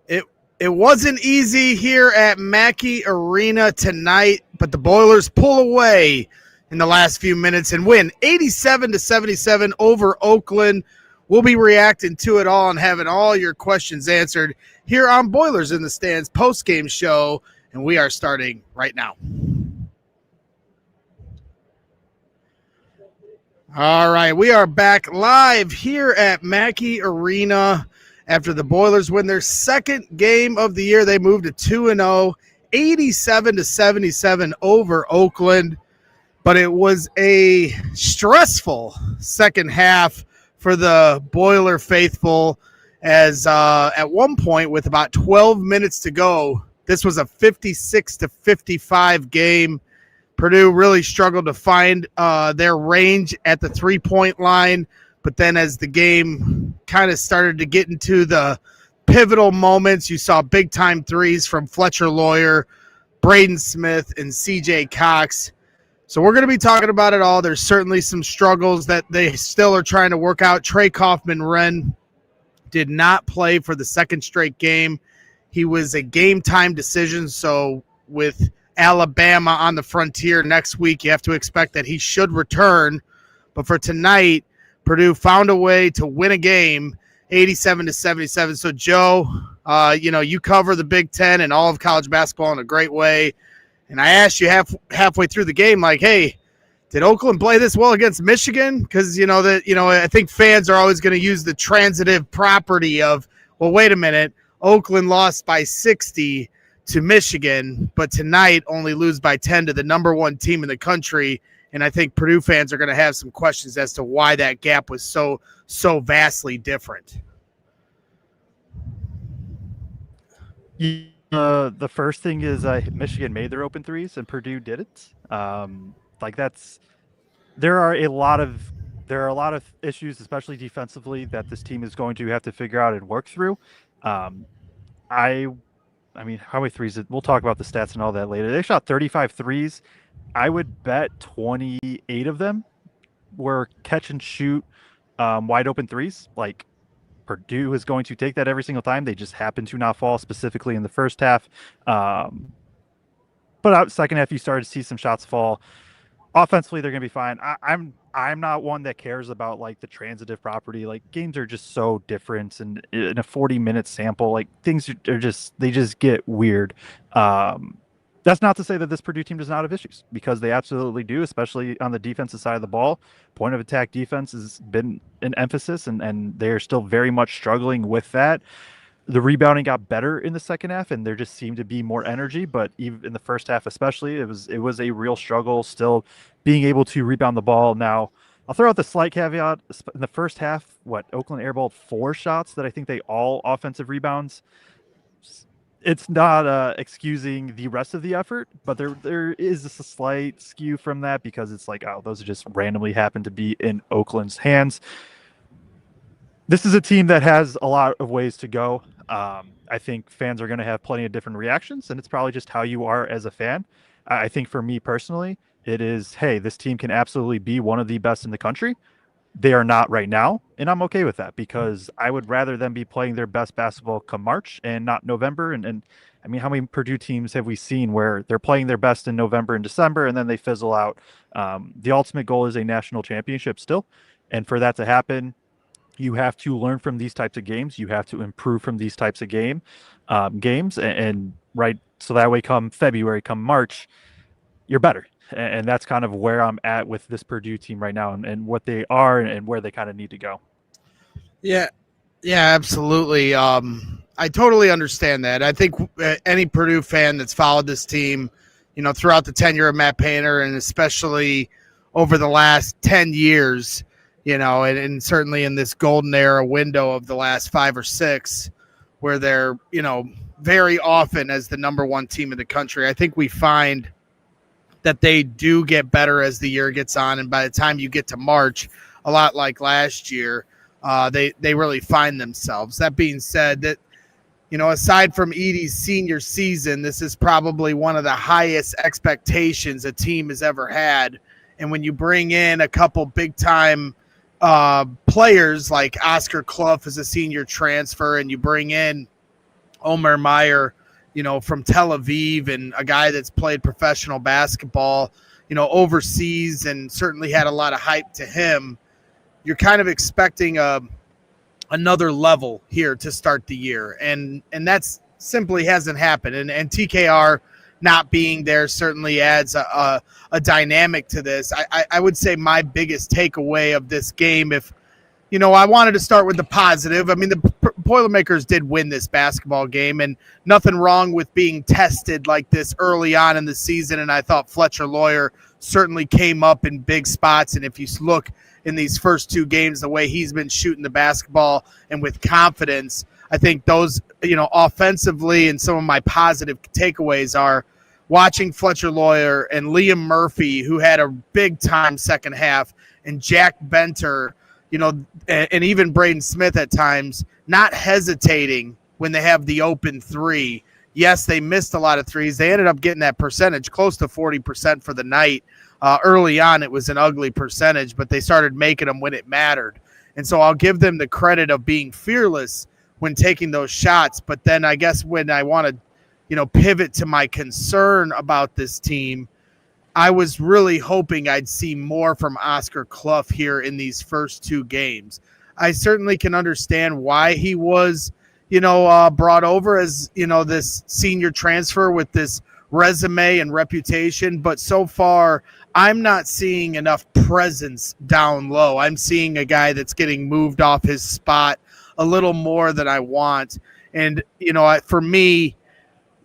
It it wasn't easy here at Mackey Arena tonight, but the Boilers pull away in the last few minutes and win 87-77 over Oakland. We'll be reacting to it all and having all your questions answered here on Boilers in the Stands post-game show, and we are starting right now. All right, we are back live here at Mackey Arena after the Boilers win their second game of the year. They moved to 2-0, 87-77 over Oakland, but it was a stressful second half for the Boiler faithful as at one point with about 12 minutes to go, this was a 56-55 game. Purdue really struggled to find their range at the three-point line, but then as the game kind of started to get into the pivotal moments, you saw big-time threes from Fletcher Loyer, Braden Smith, and CJ Cox. So we're going to be talking about it all. There's certainly some struggles that they still are trying to work out. Kaufman-Renn did not play for the second straight game. He was a game-time decision, so with Alabama on the frontier next week, you have to expect that he should return. But for tonight, Purdue found a way to win a game, 87-77. So, Joe, you cover the Big Ten and all of college basketball in a great way. And I asked you halfway through the game, like, hey, did Oakland play this well against Michigan? Because, I think fans are always going to use the transitive property of, well, wait a minute, Oakland lost by 60 to Michigan, but tonight only lose by 10 to the number one team in the country. And I think Purdue fans are going to have some questions as to why that gap was so vastly different. The first thing is Michigan made their open threes and Purdue didn't. There are a lot of issues, especially defensively, that this team is going to have to figure out and work through. How many threes? We'll talk about the stats and all that later. They shot 35 threes. I would bet 28 of them were catch and shoot wide open threes. Like, Purdue is going to take that every single time. They just happen to not fall, specifically in the first half. But out second half, you started to see some shots fall. Offensively, they're going to be fine. I'm not one that cares about like the transitive property. Like, games are just so different, and in a 40-minute sample, like, things are just get weird. That's not to say that this Purdue team does not have issues, because they absolutely do, especially on the defensive side of the ball. Point of attack defense has been an emphasis, and they're still very much struggling with that. The rebounding got better in the second half, and there just seemed to be more energy. But even in the first half, especially, it was a real struggle still being able to rebound the ball. Now, I'll throw out the slight caveat. In the first half, Oakland airballed 4 shots that I think they all offensive rebounds. It's not excusing the rest of the effort, but there is a slight skew from that, because it's like, oh, those just randomly happen to be in Oakland's hands. This is a team that has a lot of ways to go. I think fans are going to have plenty of different reactions, and it's probably just how you are as a fan. I think for me personally, it is, hey, this team can absolutely be one of the best in the country. They are not right now, and I'm okay with that, because I would rather them be playing their best basketball come March and not November. And I mean, how many Purdue teams have we seen where they're playing their best in November and December, and then they fizzle out? The ultimate goal is a national championship still, and for that to happen, you have to learn from these types of games. You have to improve from these types of games, and right, so that way, come February, come March, you're better. And that's kind of where I'm at with this Purdue team right now, and what they are and where they kind of need to go. Yeah, absolutely. I totally understand that. I think any Purdue fan that's followed this team, throughout the tenure of Matt Painter, and especially over the last 10 years, and certainly in this golden era window of the last 5 or 6, where they're, very often as the number one team in the country, I think we find that they do get better as the year gets on, and by the time you get to March, a lot like last year, they really find themselves. That being said, that aside from Edey's senior season, this is probably one of the highest expectations a team has ever had. And when you bring in a couple big-time players like Oscar Clough as a senior transfer, and you bring in Omer Meyer, from Tel Aviv, and a guy that's played professional basketball, overseas, and certainly had a lot of hype to him. You're kind of expecting another level here to start the year, and that's simply hasn't happened. And TKR not being there certainly adds a dynamic to this. I would say my biggest takeaway of this game, if I wanted to start with the positive. I mean, the Boilermakers did win this basketball game, and nothing wrong with being tested like this early on in the season. And I thought Fletcher Loyer certainly came up in big spots. And if you look in these first two games, the way he's been shooting the basketball and with confidence, I think those, offensively, and some of my positive takeaways are watching Fletcher Loyer and Liam Murphy, who had a big time second half, and Jack Benter, and even Braden Smith at times, not hesitating when they have the open three. Yes, they missed a lot of threes. They ended up getting that percentage close to 40% for the night. Early on, it was an ugly percentage, but they started making them when it mattered. And so I'll give them the credit of being fearless when taking those shots. But then I guess when I want to, pivot to my concern about this team, I was really hoping I'd see more from Oscar Clough here in these first two games. I certainly can understand why he was, brought over as, this senior transfer with this resume and reputation. But so far, I'm not seeing enough presence down low. I'm seeing a guy that's getting moved off his spot a little more than I want. And, for me,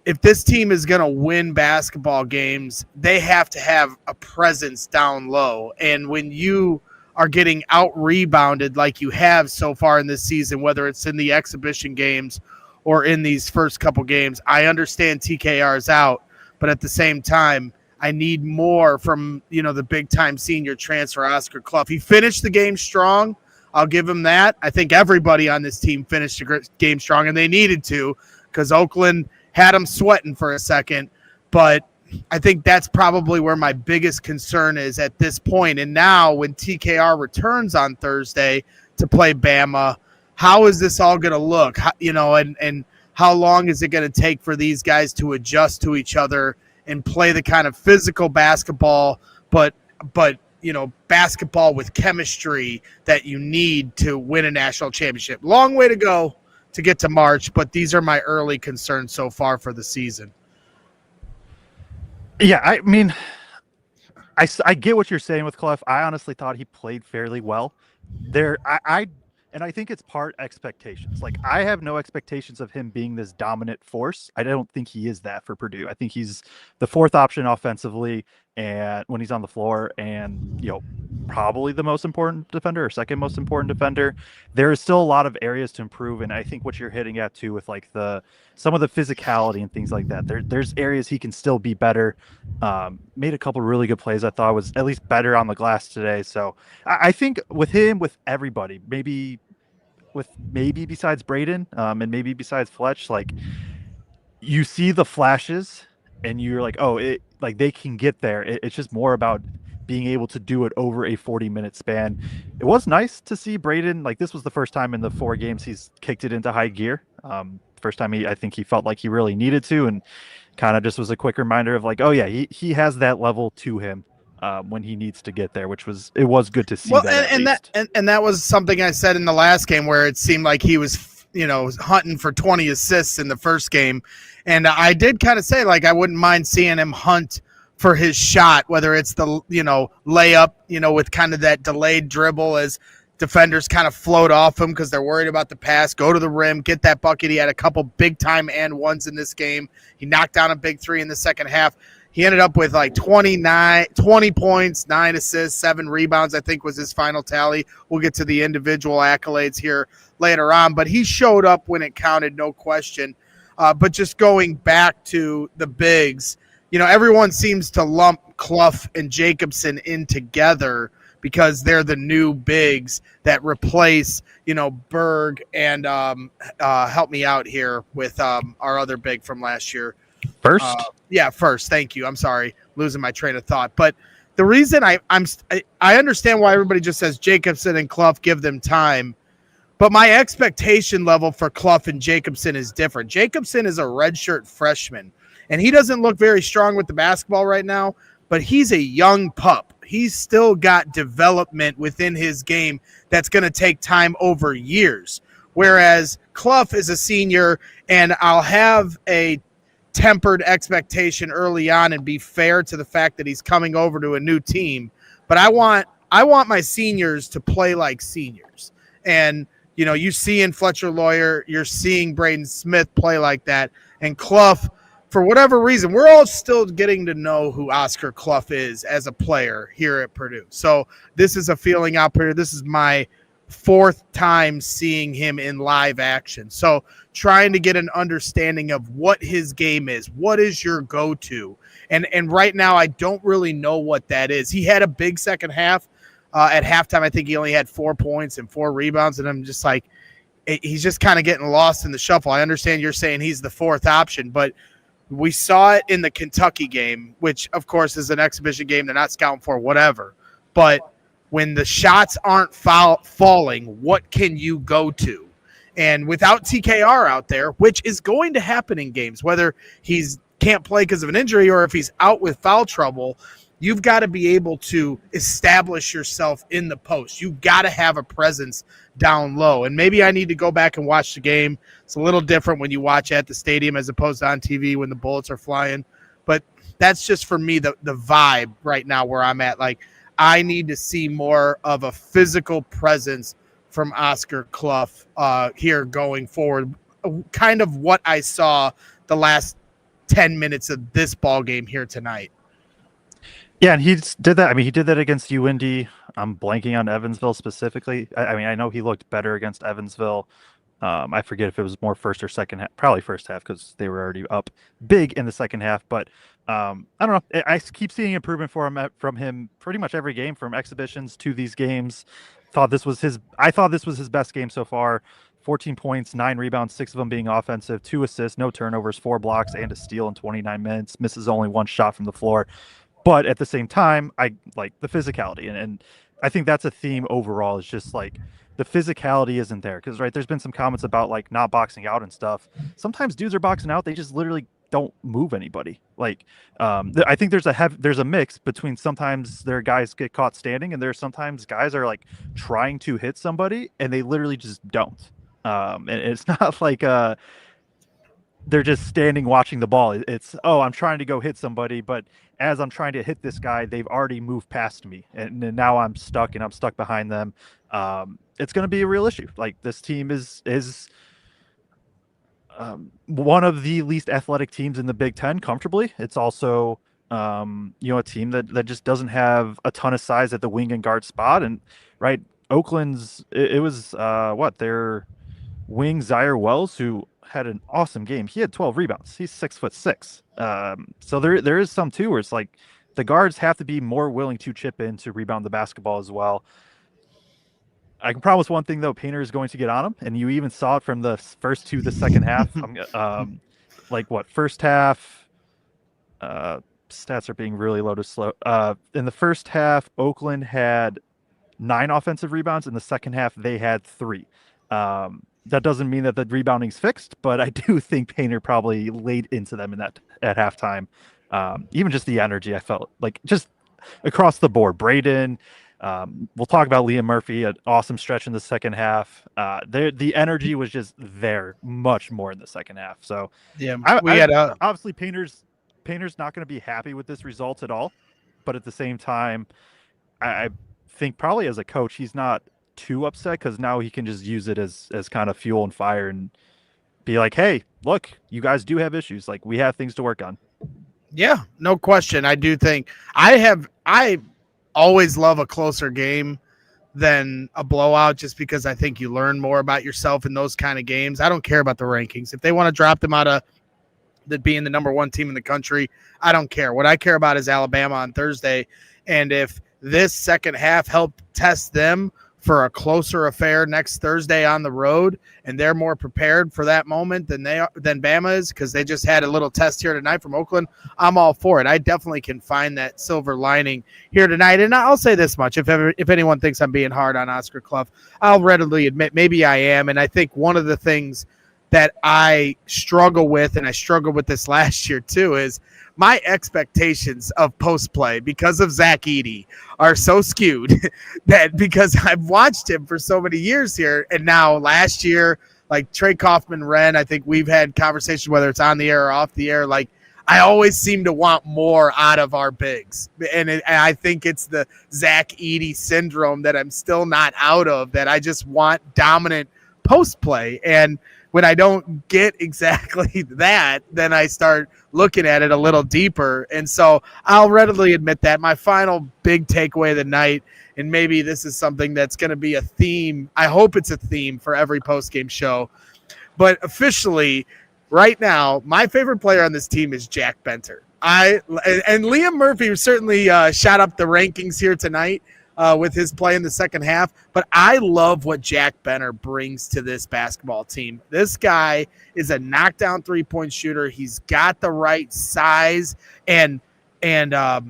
if this team is going to win basketball games, they have to have a presence down low. And when you are getting out-rebounded like you have so far in this season, whether it's in the exhibition games or in these first couple games, I understand TKR is out, but at the same time, I need more from, the big-time senior transfer, Oscar Clough. He finished the game strong. I'll give him that. I think everybody on this team finished the game strong, and they needed to, because Oakland had him sweating for a second. But I think that's probably where my biggest concern is at this point. And now when TKR returns on Thursday to play Bama, how is this all going to look? And how long is it going to take for these guys to adjust to each other and play the kind of physical basketball, but basketball with chemistry that you need to win a national championship? Long way to go to get to March, but these are my early concerns so far for the season. Yeah, I mean, I get what you're saying with Clough. I honestly thought he played fairly well. And I think it's part expectations. Like, I have no expectations of him being this dominant force. I don't think he is that for Purdue. I think he's the fourth option offensively, and when he's on the floor, and probably the most important defender or second most important defender. There is still a lot of areas to improve, and I think what you're hitting at too with like some of the physicality and things like that. There's areas he can still be better. Made a couple really good plays. I thought was at least better on the glass today. So I think with him, with everybody, maybe besides Braden, and maybe besides Fletch, like, you see the flashes and you're like, oh, they can get there. It's just more about being able to do it over a 40-minute span. It was nice to see Braden, like, this was the first time in the 4 games he's kicked it into high gear. First time I think he felt like he really needed to, and kind of just was a quick reminder of like, oh yeah, he has that level to him. When he needs to get there, it was good to see. Well, that was something I said in the last game where it seemed like he was, hunting for 20 assists in the first game. And I did kind of say, like, I wouldn't mind seeing him hunt for his shot, whether it's the, layup, with kind of that delayed dribble as defenders kind of float off him because they're worried about the pass, go to the rim, get that bucket. He had a couple big time and ones in this game. He knocked down a big 3 in the second half. He ended up with like 20 points, 9 assists, 7 rebounds, I think was his final tally. We'll get to the individual accolades here later on. But he showed up when it counted, no question. But just going back to the bigs, everyone seems to lump Clough and Jacobson in together because they're the new bigs that replace, Berg and help me out here with our other big from last year. First. Thank you. I'm sorry, losing my train of thought. But the reason I understand why everybody just says Jacobson and Clough, give them time. But my expectation level for Clough and Jacobson is different. Jacobson is a redshirt freshman, and he doesn't look very strong with the basketball right now, but he's a young pup. He's still got development within his game that's going to take time over years. Whereas Clough is a senior, and I'll have a tempered expectation early on and be fair to the fact that he's coming over to a new team. But I want my seniors to play like seniors. And you see in Fletcher Loyer, you're seeing Braden Smith play like that. And Clough, for whatever reason, we're all still getting to know who Oscar Clough is as a player here at Purdue. So this is a feeling out here. This is my 4th time seeing him in live action. So trying to get an understanding of what his game is. What is your go-to? And right now, I don't really know what that is. He had a big second half. At halftime, I think he only had 4 points and 4 rebounds, and I'm just like, he's just kind of getting lost in the shuffle. I understand you're saying he's the 4th option, but we saw it in the Kentucky game, which, of course, is an exhibition game. They're not scouting for whatever. But when the shots aren't falling, what can you go to? And without TKR out there, which is going to happen in games, whether he's can't play because of an injury or if he's out with foul trouble, you've got to be able to establish yourself in the post. You've got to have a presence down low. And maybe I need to go back and watch the game. It's a little different when you watch at the stadium as opposed to on TV when the bullets are flying. But that's just for me the vibe right now where I'm at. Like, I need to see more of a physical presence from Oscar Clough here going forward. Kind of what I saw the last 10 minutes of this ball game here tonight. Yeah, and he did that. I mean, he did that against UIndy. I'm blanking on Evansville specifically. I mean, I know he looked better against Evansville. I forget if it was more first or second half. Probably first half because they were already up big in the second half. But I don't know. I keep seeing improvement from him pretty much every game, from exhibitions to these games. I thought this was his best game so far. 14 points, 9 rebounds, 6 of them being offensive, 2 assists, no turnovers, 4 blocks, and a steal in 29 minutes. Misses only 1 shot from the floor. But at the same time, I like the physicality. And I think that's a theme overall, is just like the physicality isn't there. Because, right, there's been some comments about like not boxing out and stuff. Sometimes dudes are boxing out. They just literally don't move anybody. Like, I think there's a mix between sometimes their guys get caught standing and there's sometimes guys are like trying to hit somebody and they literally just don't. And it's not like they're just standing watching the ball. It's, I'm trying to go hit somebody, but as I'm trying to hit this guy, they've already moved past me, and now I'm stuck behind them. It's going to be a real issue. Like, this team is one of the least athletic teams in the Big Ten comfortably. It's also a team that just doesn't have a ton of size at the wing and guard spot. And right, Oakland's it was their wing Zaire Wells, who had an awesome game. He had 12 rebounds. He's 6'6". So there is some too where it's like the guards have to be more willing to chip in to rebound the basketball as well. I can promise one thing though, Painter is going to get on him, and you even saw it from the first to the second half. First half stats are being really low to slow. In the first half, Oakland had 9 offensive rebounds. In the second half, they had 3. That doesn't mean that the rebounding's fixed, but I do think Painter probably laid into them at halftime. Even just the energy, I felt like just across the board. Braden, we'll talk about Liam Murphy, an awesome stretch in the second half. The energy was just there much more in the second half. So yeah, obviously Painter's not going to be happy with this result at all, but at the same time, I think probably as a coach, he's not too upset because now he can just use it as kind of fuel and fire and be like, hey, look, you guys do have issues. Like, we have things to work on. Yeah, no question. I do think I always love a closer game than a blowout, just because I think you learn more about yourself in those kind of games. I don't care about the rankings. If they want to drop them out of being the number 1 team in the country, I don't care. What I care about is Alabama on Thursday. And if this second half helped test them for a closer affair next Thursday on the road, and they're more prepared for that moment than Bama is because they just had a little test here tonight from Oakland, I'm all for it. I definitely can find that silver lining here tonight. And I'll say this much. If anyone thinks I'm being hard on Oscar Clough, I'll readily admit maybe I am. And I think one of the things that I struggle with, and I struggled with this last year too, is my expectations of post play because of Zach Edey are so skewed that because I've watched him for so many years here, and now last year, like Trey Kaufman-Renn, I think we've had conversations whether it's on the air or off the air. Like I always seem to want more out of our bigs, and I think it's the Zach Edey syndrome that I'm still not out of. That I just want dominant post play, and when I don't get exactly that, then I start looking at it a little deeper. And so I'll readily admit that. My final big takeaway of the night, and maybe this is something that's going to be a theme. I hope it's a theme for every postgame show. But officially, right now, my favorite player on this team is Jack Benter. And Liam Murphy certainly shot up the rankings here tonight with his play in the second half. But I love what Jack Benter brings to this basketball team. This guy is a knockdown three-point shooter. He's got the right size. And I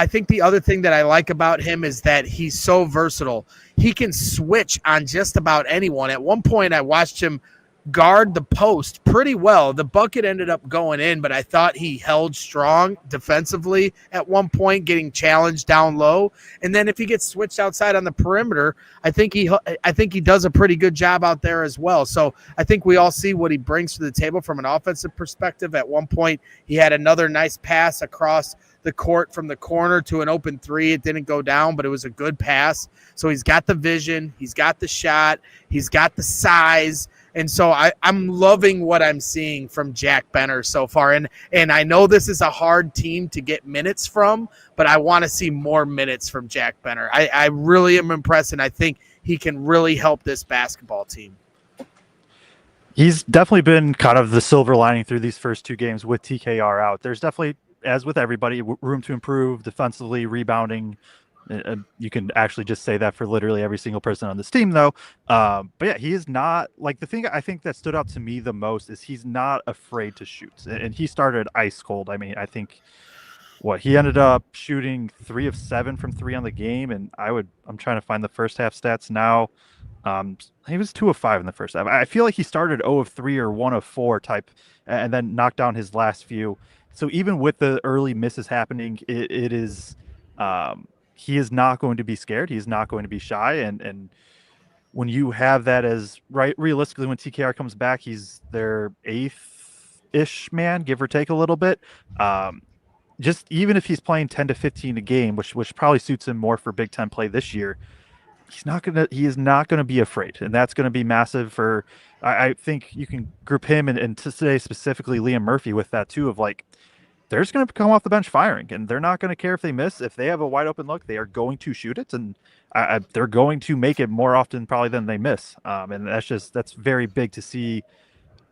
think the other thing that I like about him is that he's so versatile. He can switch on just about anyone. At one point, I watched him guard the post pretty well. The bucket ended up going in, but I thought he held strong defensively at one point, getting challenged down low. And then if he gets switched outside on the perimeter, I think he does a pretty good job out there as well. So I think we all see what he brings to the table from an offensive perspective. At one point, he had another nice pass across the court from the corner to an open three. It didn't go down, but it was a good pass. So he's got the vision, he's got the shot, he's got the size. And so I'm loving what I'm seeing from Jack Benter so far. And I know this is a hard team to get minutes from, but I want to see more minutes from Jack Benter. I really am impressed, and I think he can really help this basketball team. He's definitely been kind of the silver lining through these first two games with TKR out. There's definitely, as with everybody, room to improve defensively, rebounding. You can actually just say that for literally every single person on this team, though. But yeah, he is not, like, the thing I think that stood out to me the most is he's not afraid to shoot. And he started ice cold. I mean, I think he ended up shooting 3 of 7 from 3 on the game. And I'm trying to find the first half stats now. He was 2 of 5 in the first half. I feel like he started 0 of 3 or 1 of 4 type, and then knocked down his last few. So even with the early misses happening, it is, he is not going to be scared. He's not going to be shy. And when you have that as realistically, when TKR comes back, he's their 8th-ish man, give or take a little bit. Just even if he's playing 10 to 15 a game, which probably suits him more for Big Ten play this year, he is not gonna be afraid, and that's gonna be massive for. I think you can group him and today specifically Liam Murphy with that too, of like, they're just going to come off the bench firing, and they're not going to care if they miss. If they have a wide open look, they are going to shoot it, and they're going to make it more often probably than they miss. And that's very big to see,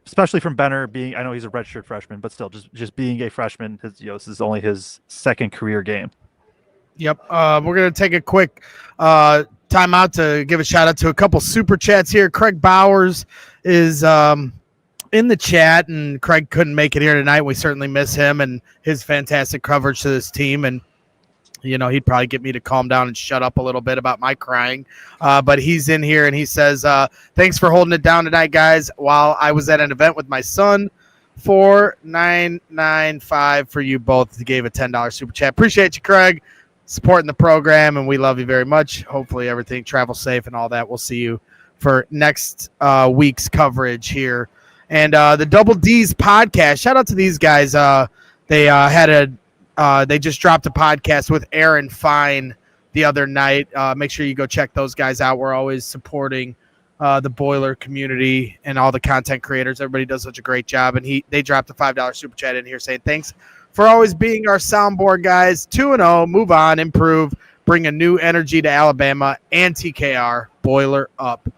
especially from Benter being. I know he's a redshirt freshman, but still, just being a freshman, this is only his second career game. Yep. We're going to take a quick timeout to give a shout out to a couple super chats here. Craig Bowers is in the chat, and Kraig couldn't make it here tonight. We certainly miss him and his fantastic coverage to this team. And, he'd probably get me to calm down and shut up a little bit about my crying. But he's in here, and he says, thanks for holding it down tonight, guys. While I was at an event with my son, 4995 for you both. He gave a $10 super chat. Appreciate you, Kraig, supporting the program, and we love you very much. Hopefully everything travels safe and all that. We'll see you for next week's coverage here. And the Double D's podcast, shout out to these guys. They just dropped a podcast with Aaron Fine the other night. Make sure you go check those guys out. We're always supporting the Boiler community and all the content creators. Everybody does such a great job. And they dropped a $5 super chat in here saying, thanks for always being our soundboard guys. 2-0, move on, improve, bring a new energy to Alabama and TKR. Boiler up.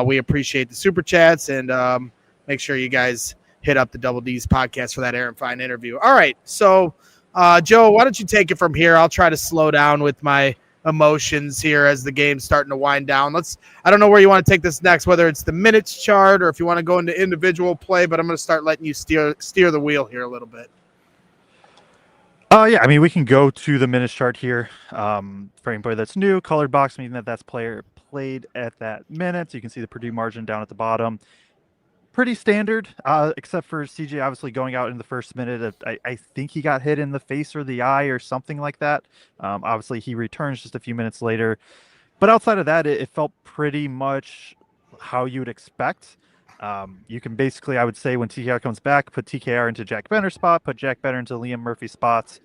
We appreciate the super chats, and make sure you guys hit up the Double D's podcast for that Aaron Fine interview. All right, so Joe, why don't you take it from here? I'll try to slow down with my emotions here as the game's starting to wind down. I don't know where you want to take this next, whether it's the minutes chart or if you want to go into individual play, but I'm going to start letting you steer the wheel here a little bit. Yeah, I mean, we can go to the minutes chart here. For anybody that's new, colored box meaning that's player played at that minute. So you can see the Purdue margin down at the bottom. Pretty standard, except for CJ obviously going out in the first minute. I think he got hit in the face or the eye or something like that. Obviously, he returns just a few minutes later. But outside of that, it felt pretty much how you would expect. You can basically, I would say, when TKR comes back, put TKR into Jack Benner's spot, put Jack Benner into Liam Murphy's spots,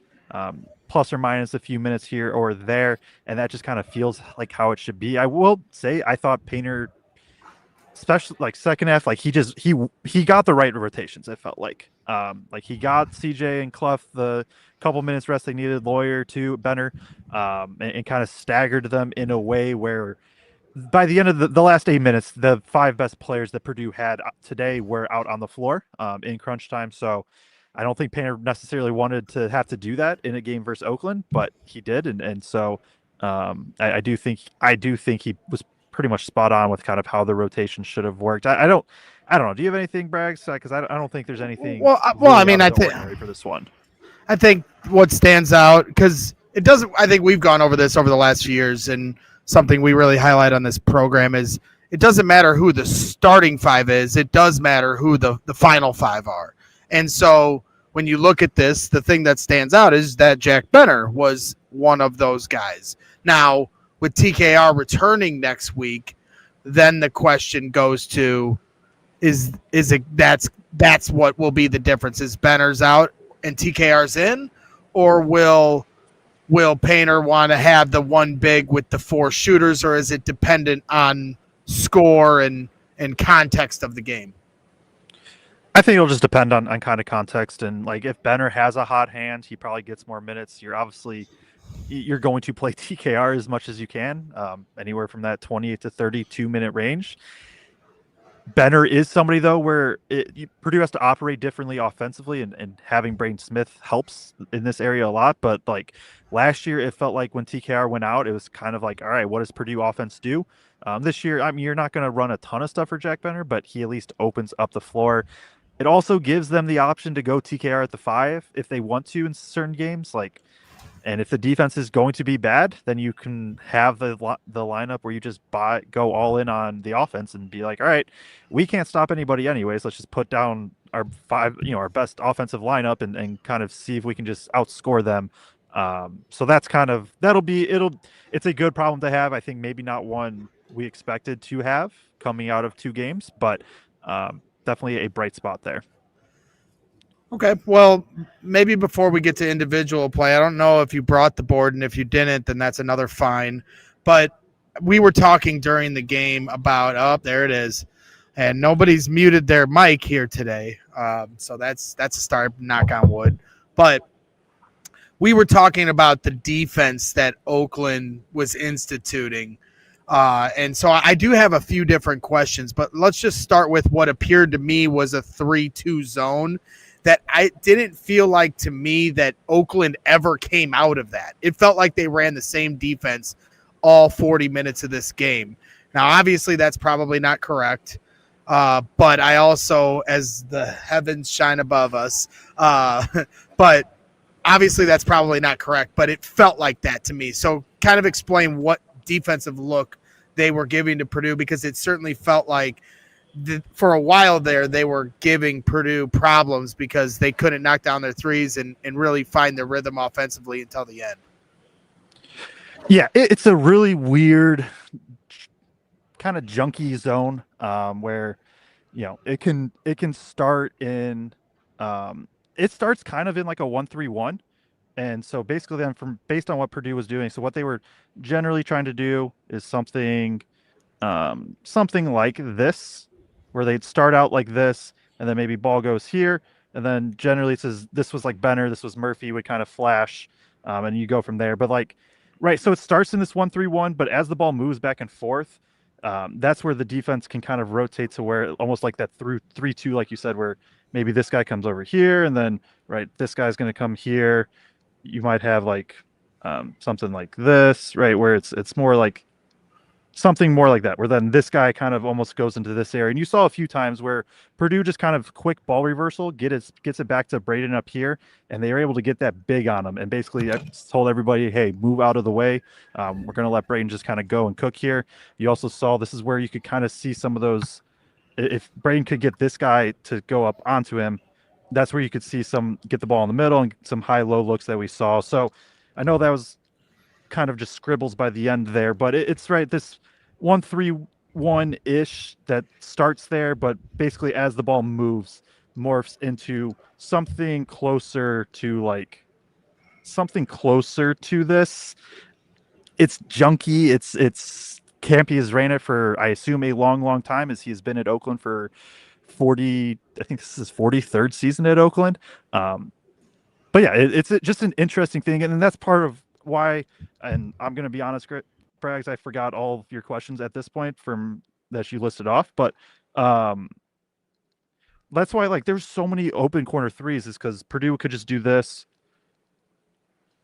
plus or minus a few minutes here or there, and that just kind of feels like how it should be. I will say I thought Painter, especially like second half, like he got the right rotations. It felt like he got CJ and Clough the couple minutes rest they needed, Loyer to Benner, and kind of staggered them in a way where by the end of the last 8 minutes, the 5 best players that Purdue had today were out on the floor in crunch time. So I don't think Painter necessarily wanted to have to do that in a game versus Oakland, but he did, and so I do think he was pretty much spot on with kind of how the rotation should have worked. I don't know. Do you have anything, Braggs? Because I don't think there's anything. Well, I mean, I think for this one. I think what stands out, because it doesn't. I think we've gone over this over the last few years, and something we really highlight on this program is it doesn't matter who the starting 5 is. It does matter who the final 5 are. And so when you look at this, the thing that stands out is that Jack Benner was one of those guys. Now, with TKR returning next week, then the question goes to is it that's what will be the difference? Is Benner's out and TKR's in, or will Painter want to have the one big with the 4 shooters, or is it dependent on score and context of the game? I think it'll just depend on kind of context, and like if Benner has a hot hand, he probably gets more minutes. You're going to play TKR as much as you can, anywhere from that 28 to 32 minute range. Benner is somebody, though, where Purdue has to operate differently offensively, and having Braden Smith helps in this area a lot. But like last year, it felt like when TKR went out, it was kind of like, all right, what does Purdue offense do? This year, I mean, you're not going to run a ton of stuff for Jack Benner, but he at least opens up the floor. It also gives them the option to go TKR at the 5 if they want to in certain games. And if the defense is going to be bad, then you can have the lineup where you just go all in on the offense and be like, all right, we can't stop anybody anyways. Let's just put down our 5, our best offensive lineup and kind of see if we can just outscore them. So that's kind of it's a good problem to have. I think maybe not one we expected to have coming out of 2 games, but definitely a bright spot there. Okay, well, maybe before we get to individual play, I don't know if you brought the board, and if you didn't, then that's another fine. But we were talking during the game about, there it is, and nobody's muted their mic here today, so that's a start, knock on wood. But we were talking about the defense that Oakland was instituting, and so I do have a few different questions, but let's just start with what appeared to me was a 3-2 zone that I didn't feel like to me that Oakland ever came out of that. It felt like they ran the same defense all 40 minutes of this game. Now, obviously, that's probably not correct, but I also, as the heavens shine above us, but obviously that's probably not correct, but it felt like that to me. So kind of explain what defensive look they were giving to Purdue, because it certainly felt like for a while there, they were giving Purdue problems because they couldn't knock down their threes and really find their rhythm offensively until the end. Yeah, it's a really weird kind of junky zone where, it can start in, it starts kind of in like a 1-3-1. And so basically then based on what Purdue was doing, so what they were generally trying to do is something like this, where they'd start out like this, and then maybe ball goes here, and then generally it says this was like Benner, this was Murphy, would kind of flash, and you go from there. But right, so it starts in this 1-3-1, but as the ball moves back and forth, that's where the defense can kind of rotate to where almost like that through 3-2, like you said, where maybe this guy comes over here, and then right, this guy's going to come here. You might have something like this, right, where it's more like something more like that, where then this guy kind of almost goes into this area. And you saw a few times where Purdue just kind of quick ball reversal, gets it back to Braden up here, and they were able to get that big on him. And basically I told everybody, hey, move out of the way. We're going to let Braden just kind of go and cook here. You also saw this is where you could kind of see some of those, if Braden could get this guy to go up onto him, that's where you could see some get the ball in the middle and some high-low looks that we saw. So I know that was kind of just scribbles by the end there, but it's right, this 1-3-1-ish that starts there, but basically as the ball moves, morphs into something closer to this. It's junky. It's Campy has ran it for, I assume, a long time, as he has been at Oakland for 40. I think this is his 43rd season at Oakland. But yeah, it's just an interesting thing, and that's part of why. And I'm going to be honest, Kraig, I forgot all of your questions at this point from that you listed off, but that's why there's so many open corner threes, is because Purdue could just do this,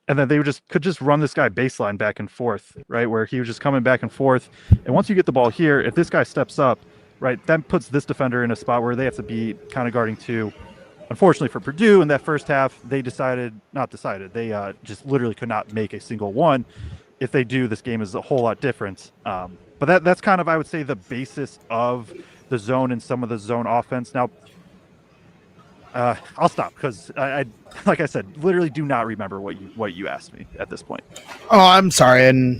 and then they could just run this guy baseline back and forth, right, where he was just coming back and forth. And once you get the ball here, if this guy steps up, right, that puts this defender in a spot where they have to be kind of guarding two. Unfortunately for Purdue, in that first half, they just literally could not make a single one. If they do, this game is a whole lot different. But that's kind of, I would say, the basis of the zone and some of the zone offense. Now, I'll stop because I like I said, literally do not remember what you asked me at this point. Oh, I'm sorry, and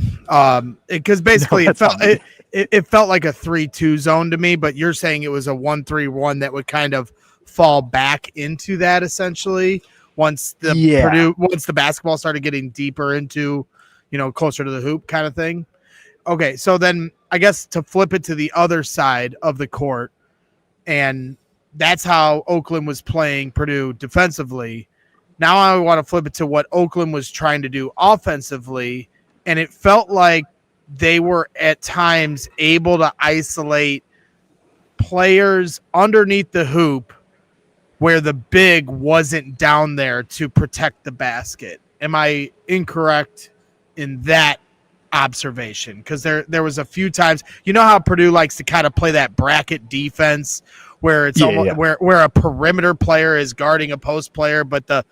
because basically it felt like a 3-2 zone to me, but you're saying it was a 1-3-1 that would kind of fall back into that essentially once the basketball started getting deeper into, closer to the hoop kind of thing. Okay, so then I guess to flip it to the other side of the court, and that's how Oakland was playing Purdue defensively. Now I want to flip it to what Oakland was trying to do offensively, and it felt like they were at times able to isolate players underneath the hoop where the big wasn't down there to protect the basket. Am I incorrect in that observation? Because there was a few times, how Purdue likes to kind of play that bracket defense where it's where a perimeter player is guarding a post player, but the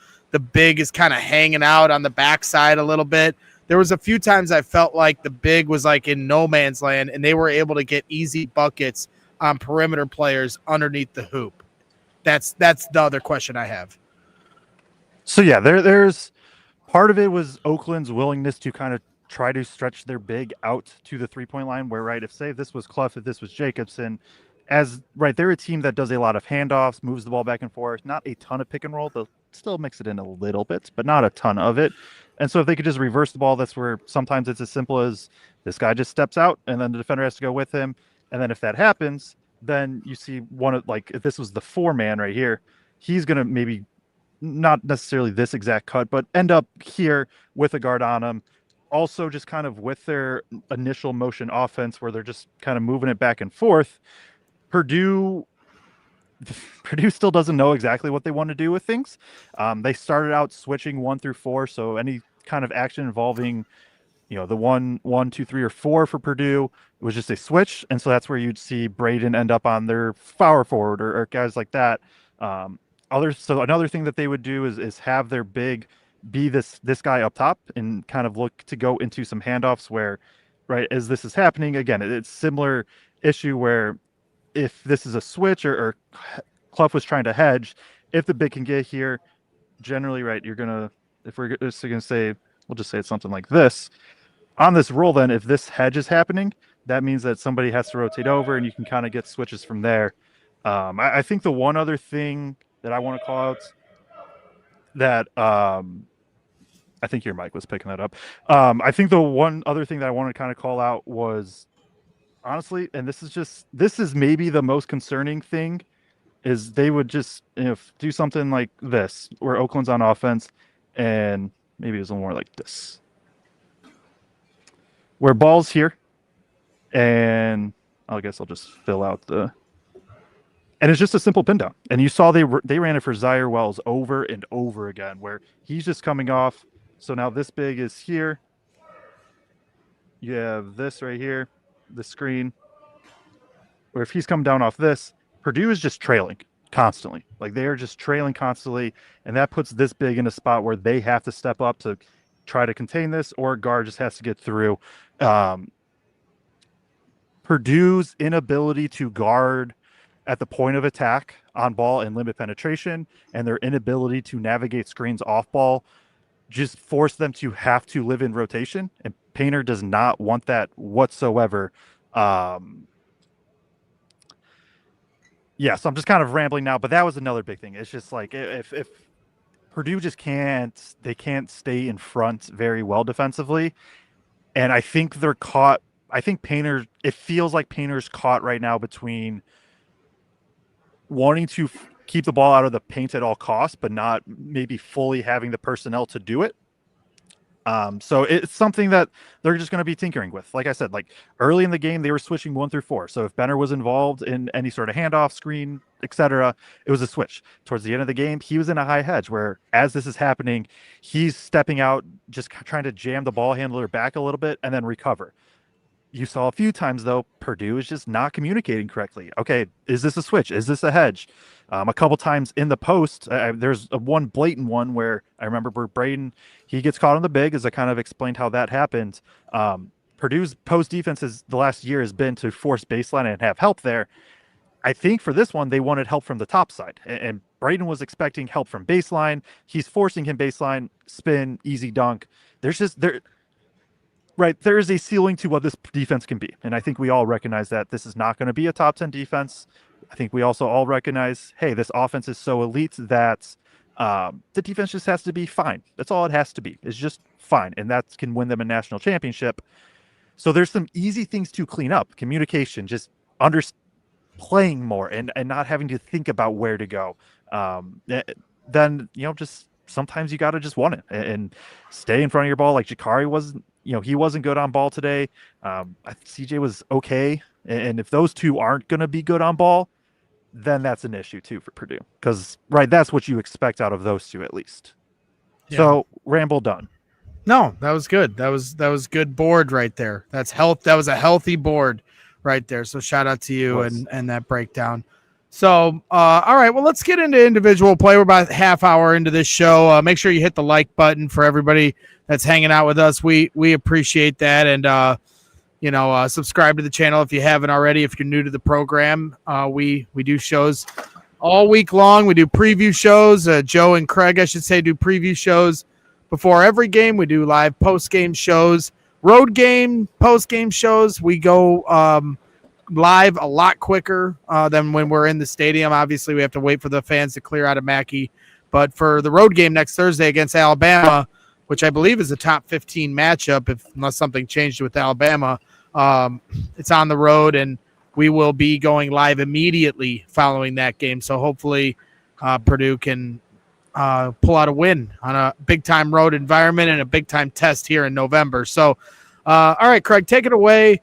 big is kind of hanging out on the backside a little bit. There was a few times I felt like the big was like in no man's land, and they were able to get easy buckets on perimeter players underneath the hoop. That's the other question I have. So yeah, there's part of it was Oakland's willingness to kind of try to stretch their big out to the 3-point line, where, right, if this was Clough, if this was Jacobson, they're a team that does a lot of handoffs, moves the ball back and forth, not a ton of pick and roll. They'll still mix it in a little bit, but not a ton of it. And so if they could just reverse the ball, that's where sometimes it's as simple as this guy just steps out and then the defender has to go with him. And then if that happens, then you see if this was the 4-man right here, he's going to maybe not necessarily this exact cut, but end up here with a guard on him. Also just kind of with their initial motion offense where they're just kind of moving it back and forth. Purdue still doesn't know exactly what they want to do with things. They started out switching 1 through 4. So any kind of action involving, the 1, 2, 3, or 4 for Purdue, it was just a switch. And so that's where you'd see Braden end up on their power forward or guys like that. So another thing that they would do is have their big be this guy up top and kind of look to go into some handoffs where, right, as this is happening, again, it's similar issue where if this is a switch or Clough was trying to hedge, if the big can get here, generally, right, if we're just going to say, we'll just say it's something like this. On this roll, then, if this hedge is happening, that means that somebody has to rotate over and you can kind of get switches from there. I think the one other thing that I want to call out that I think your mic was picking that up. I think the one other thing that I want to kind of call out was, honestly, and this is maybe the most concerning thing, is they would just do something like this where Oakland's on offense, and maybe it was a little more like this, where ball's here, and I guess I'll just fill out and it's just a simple pin down. And you saw they ran it for Zaire Wells over and over again, where he's just coming off, So now this big is here. You have this right here, the screen. Where if he's come down off this, Purdue is just trailing constantly. Like they are just trailing constantly, and that puts this big in a spot where they have to step up to try to contain this, or guard just has to get through. Purdue's inability to guard at the point of attack on ball and limit penetration, and their inability to navigate screens off ball just force them to have to live in rotation, and Painter does not want that whatsoever. Yeah, so I'm just kind of rambling now, but that was another big thing. It's just like if Purdue just can't stay in front very well defensively, and I think they're caught. I think Painter. It feels like Painter's caught right now between wanting to keep the ball out of the paint at all costs, but not maybe fully having the personnel to do it. So it's something that they're just going to be tinkering with. Like I said, like early in the game, they were switching 1 through 4. So if Benner was involved in any sort of handoff, screen, etc., it was a switch. Towards the end of the game, he was in a high hedge where as this is happening, he's stepping out, just trying to jam the ball handler back a little bit and then recover. You saw a few times, though, Purdue is just not communicating correctly. Okay, is this a switch? Is this a hedge? A couple times in the post, there's one blatant one where I remember where Braden, he gets caught on the big, as I kind of explained how that happened. Purdue's post defense the last year has been to force baseline and have help there. I think for this one, they wanted help from the top side, and Braden was expecting help from baseline. He's forcing him baseline, spin, easy dunk. Right, there is a ceiling to what this defense can be, and I think we all recognize that this is not going to be a top 10 defense. I think we also all recognize, hey, this offense is so elite that the defense just has to be fine. That's all it has to be. It's just fine, and that can win them a national championship. So there's some easy things to clean up. Communication, just playing more and not having to think about where to go. Then, just sometimes you got to just want it and stay in front of your ball. Like Jakari wasn't, he wasn't good on ball today. CJ was okay. And if those two aren't going to be good on ball, then that's an issue too for Purdue. Because, right, that's what you expect out of those two at least. Yeah. So, ramble done. No, that was good. That was good board right there. That was a healthy board right there. So shout out to you and that breakdown. So, all right, well, let's get into individual play. We're about half hour into this show. Make sure you hit the like button for everybody that's hanging out with us. We appreciate that. And, subscribe to the channel if you haven't already. If you're new to the program, we do shows all week long. We do preview shows. Joe and Kraig, I should say, do preview shows before every game. We do live post-game shows, road game, post-game shows. We go live a lot quicker than when we're in the stadium. Obviously, we have to wait for the fans to clear out of Mackey. But for the road game next Thursday against Alabama, which I believe is a top 15 matchup, unless something changed with Alabama, it's on the road, and we will be going live immediately following that game. So hopefully Purdue can pull out a win on a big-time road environment and a big-time test here in November. So, all right, Kraig, take it away.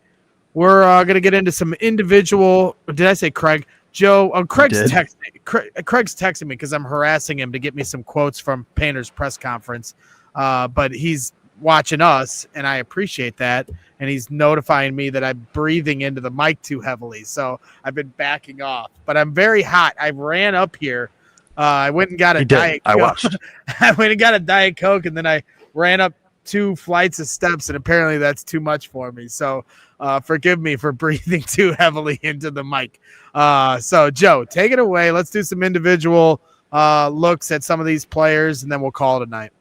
We're going to get into some individual. Did I say Kraig? Joe, Kraig's texting me because I'm harassing him to get me some quotes from Painter's press conference. But he's watching us, and I appreciate that. And he's notifying me that I'm breathing into the mic too heavily. So I've been backing off. But I'm very hot. I ran up here. I went and got a Diet Coke. I watched. I went and got a Diet Coke, and then I ran up 2 flights of steps, and apparently that's too much for me. So forgive me for breathing too heavily into the mic. So, Joe, take it away. Let's do some individual looks at some of these players, and then we'll call it a night.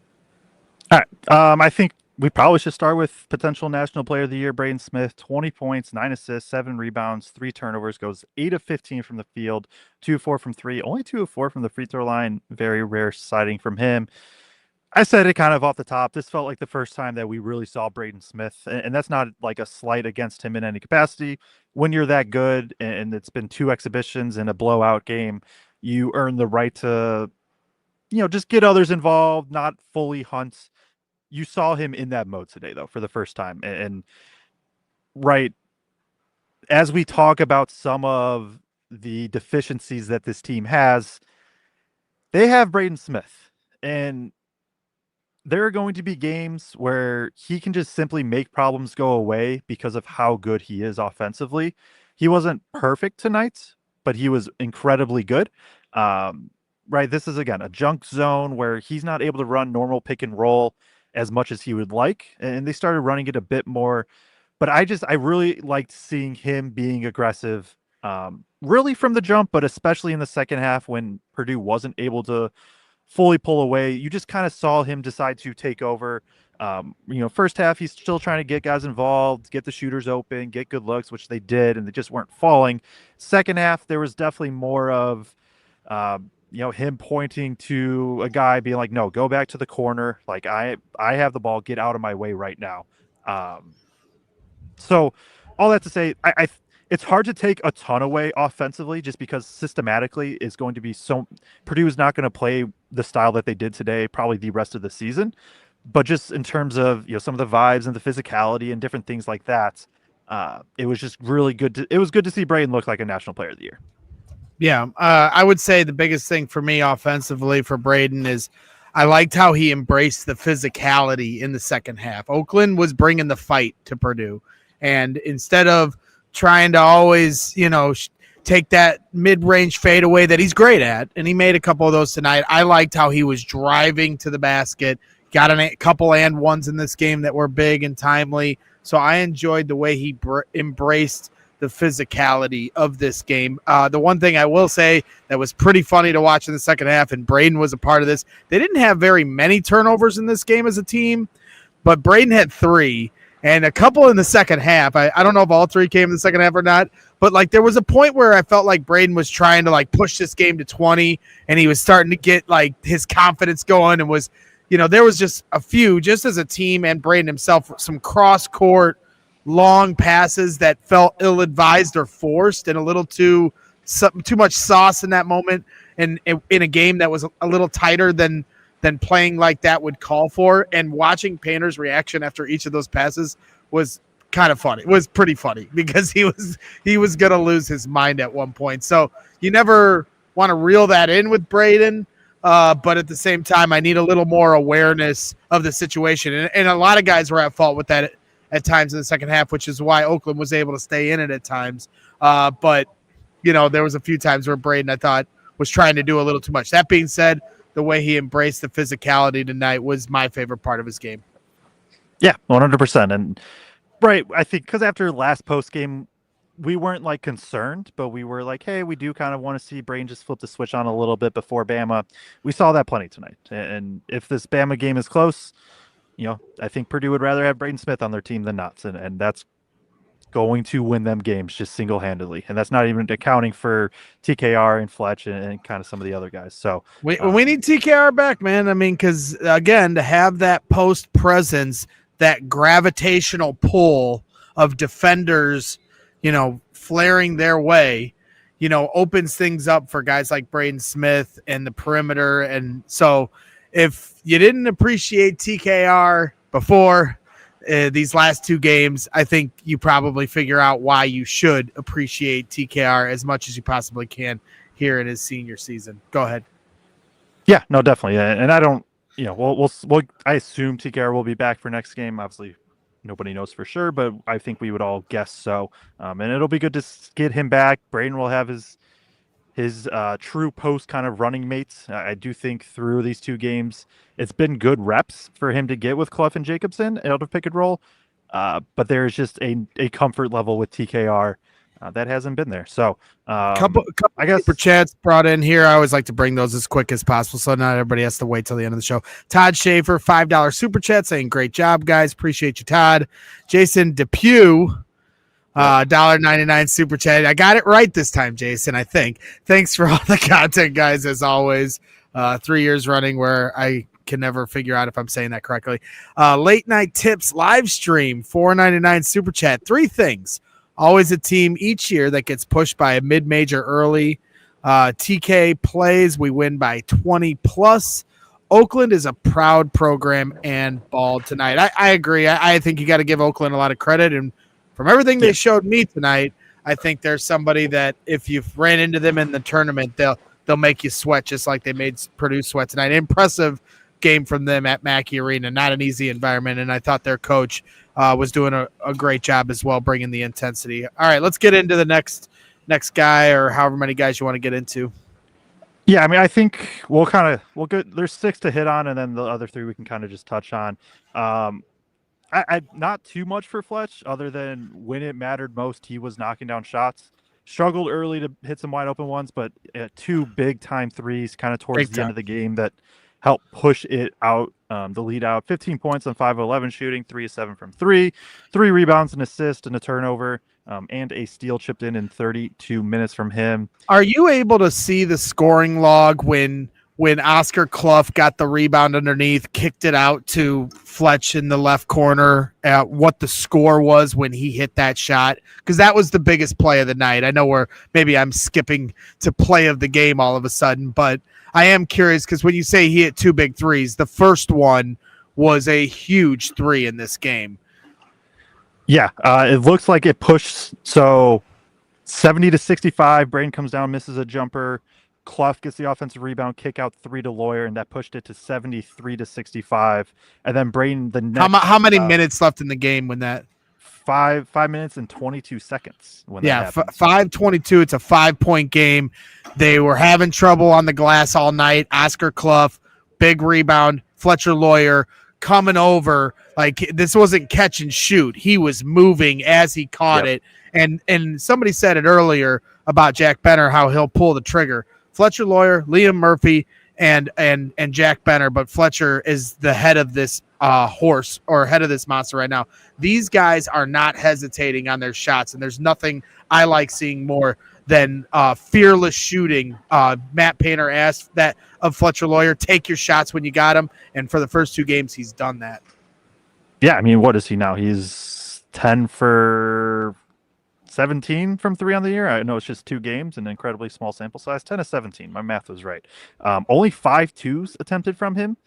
All right. I think we probably should start with potential National Player of the Year, Braden Smith. 20 points, 9 assists, 7 rebounds, 3 turnovers, goes 8 of 15 from the field, 2 of 4 from 3, only 2 of 4 from the free throw line. Very rare sighting from him. I said it kind of off the top. This felt like the first time that we really saw Braden Smith, and that's not like a slight against him in any capacity. When you're that good, and it's been 2 exhibitions and a blowout game, you earn the right to, just get others involved, not fully hunt. You saw him in that mode today, though, for the first time. And right, as we talk about some of the deficiencies that this team has, they have Braden Smith. And there are going to be games where he can just simply make problems go away because of how good he is offensively. He wasn't perfect tonight, but he was incredibly good. Right, this is again a junk zone where he's not able to run normal pick and roll as much as he would like, and they started running it a bit more. But I really liked seeing him being aggressive, really from the jump, but especially in the second half when Purdue wasn't able to fully pull away. You just kind of saw him decide to take over. First half, he's still trying to get guys involved, get the shooters open, get good looks, which they did, and they just weren't falling. Second half, there was definitely more of, him pointing to a guy being like, no, go back to the corner. Like, I have the ball, get out of my way right now. So all that to say, it's hard to take a ton away offensively just because systematically is going to be Purdue is not going to play the style that they did today, probably the rest of the season. But just in terms of, some of the vibes and the physicality and different things like that, it was just really good. It was good to see Braden look like a National Player of the Year. Yeah, I would say the biggest thing for me offensively for Braden is I liked how he embraced the physicality in the second half. Oakland was bringing the fight to Purdue. And instead of trying to always, take that mid-range fadeaway that he's great at, and he made a couple of those tonight, I liked how he was driving to the basket, got a couple and ones in this game that were big and timely. So I enjoyed the way he embraced the physicality of this game. The one thing I will say that was pretty funny to watch in the second half, and Braden was a part of this, they didn't have very many turnovers in this game as a team, but Braden had 3. And a couple in the second half. I don't know if all 3 came in the second half or not, but there was a point where I felt like Braden was trying to push this game to 20, and he was starting to get his confidence going, and was, there was just a few, just as a team and Braden himself, some cross court long passes that felt ill-advised or forced and a little too much sauce in that moment, and in a game that was a little tighter than playing like that would call for. And watching Painter's reaction after each of those passes was kind of funny. It was pretty funny because he was going to lose his mind at one point. So you never want to reel that in with Braden, but at the same time, I need a little more awareness of the situation. And a lot of guys were at fault with that at times in the second half, which is why Oakland was able to stay in it at times. But, there was a few times where Braden, I thought, was trying to do a little too much. That being said, the way he embraced the physicality tonight was my favorite part of his game. Yeah, 100%. And right, I think because after last post game, we weren't concerned, but we were like, hey, we do kind of want to see Braden just flip the switch on a little bit before Bama. We saw that plenty tonight. And if this Bama game is close, I think Purdue would rather have Braden Smith on their team than not. And that's going to win them games just single-handedly, and that's not even accounting for TKR and Fletch and kind of some of the other guys. So we need TKR back, man. I mean, because again, to have that post presence, that gravitational pull of defenders, flaring their way, opens things up for guys like Braden Smith and the perimeter. And so, if you didn't appreciate TKR before these last 2 games, I think you probably figure out why you should appreciate TKR as much as you possibly can here in his senior season. Go ahead. Yeah, no, definitely. And I don't, we'll I assume TKR will be back for next game. Obviously, nobody knows for sure, but I think we would all guess so. And it'll be good to get him back. Braden will have his true post kind of running mates. I do think through these 2 games, it's been good reps for him to get with Clough and Jacobson out of pick and roll. But there's just a comfort level with TKR that hasn't been there. So couple I guess super chats brought in here. I always like to bring those as quick as possible, so not everybody has to wait till the end of the show. Todd Schaefer, $5 super chat saying, great job, guys. Appreciate you, Todd. Jason Depew, $1.99 super chat. I got it right this time, Jason, I think. Thanks for all the content, guys, as always. 3 years running where I can never figure out if I'm saying that correctly. Late Night Tips live stream, $4.99 super chat. 3 things. Always a team each year that gets pushed by a mid-major early. TK plays, we win by 20 plus. Oakland is a proud program and balled tonight. I agree. I think you got to give Oakland a lot of credit. And from everything they showed me tonight, I think there's somebody that if you've ran into them in the tournament, they'll make you sweat just like they made Purdue sweat tonight. Impressive game from them at Mackey Arena. Not an easy environment, and I thought their coach was doing a great job as well, bringing the intensity. All right, let's get into the next guy, or however many guys you want to get into. Yeah, I mean, I think we'll go. There's 6 to hit on, and then the other 3 we can kind of just touch on. I not too much for Fletch, other than when it mattered most, he was knocking down shots. Struggled early to hit some wide open ones, but 2 big time threes kind of towards the end of the game that helped push it out, the lead out. 15 points on 5 of 11 shooting, 3 of 7 from 3, 3 rebounds, an assist, and a turnover, and a steal chipped in 32 minutes from him. Are you able to see the scoring log when Oscar Clough got the rebound underneath, kicked it out to Fletch in the left corner, what the score was when he hit that shot? Because that was the biggest play of the night. I know maybe I'm skipping to play of the game all of a sudden, but I am curious because when you say he hit 2 big threes, the first one was a huge 3 in this game. Yeah, it looks like it pushed. So 70-65, Braden comes down, misses a jumper. Clough gets the offensive rebound, kick out 3 to Loyer, and that pushed it to 73-65. And then Braden, the next. How many minutes left in the game when that? 5 minutes and 22 seconds. When that 5:22. It's a 5-point game. They were having trouble on the glass all night. Oscar Clough, big rebound. Fletcher Loyer coming over. Like, this wasn't catch and shoot. He was moving as he caught it. And somebody said it earlier about Jack Benner, how he'll pull the trigger. Fletcher Loyer, Liam Murphy, and Jack Benner, but Fletcher is the head of this horse, or head of this monster right now. These guys are not hesitating on their shots, and there's nothing I like seeing more than fearless shooting. Matt Painter asked that of Fletcher Loyer, take your shots when you got them, and for the first 2 games, he's done that. Yeah, I mean, what is he now? He's 10 for 17 from 3 on the year. I know it's just 2 games, an incredibly small sample size. 10 of 17. My math was right. Only 5 twos attempted from him.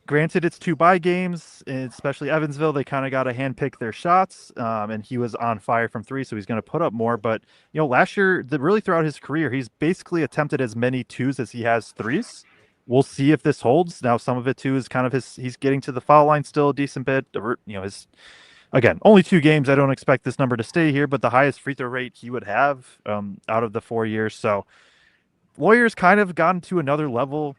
Granted, it's 2 bye games, especially Evansville. They kind of got to handpick their shots, and he was on fire from 3, so he's going to put up more. But, last year, really throughout his career, he's basically attempted as many 2s as he has 3s. We'll see if this holds. Now, some of it, too, is kind of he's getting to the foul line still a decent bit. Again, only 2 games. I don't expect this number to stay here, but the highest free throw rate he would have out of the 4 years. So Loyer's kind of gotten to another level.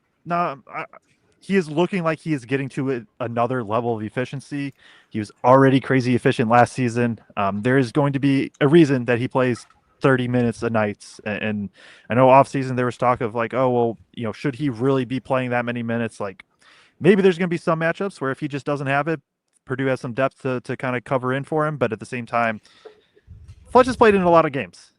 He is looking like he is getting to another level of efficiency. He was already crazy efficient last season. There is going to be a reason that he plays 30 minutes a night. And I know off season there was talk of like, oh, well, should he really be playing that many minutes? Like, maybe there's going to be some matchups where if he just doesn't have it, Purdue has some depth to kind of cover in for him, but at the same time, Fletch has played in a lot of games.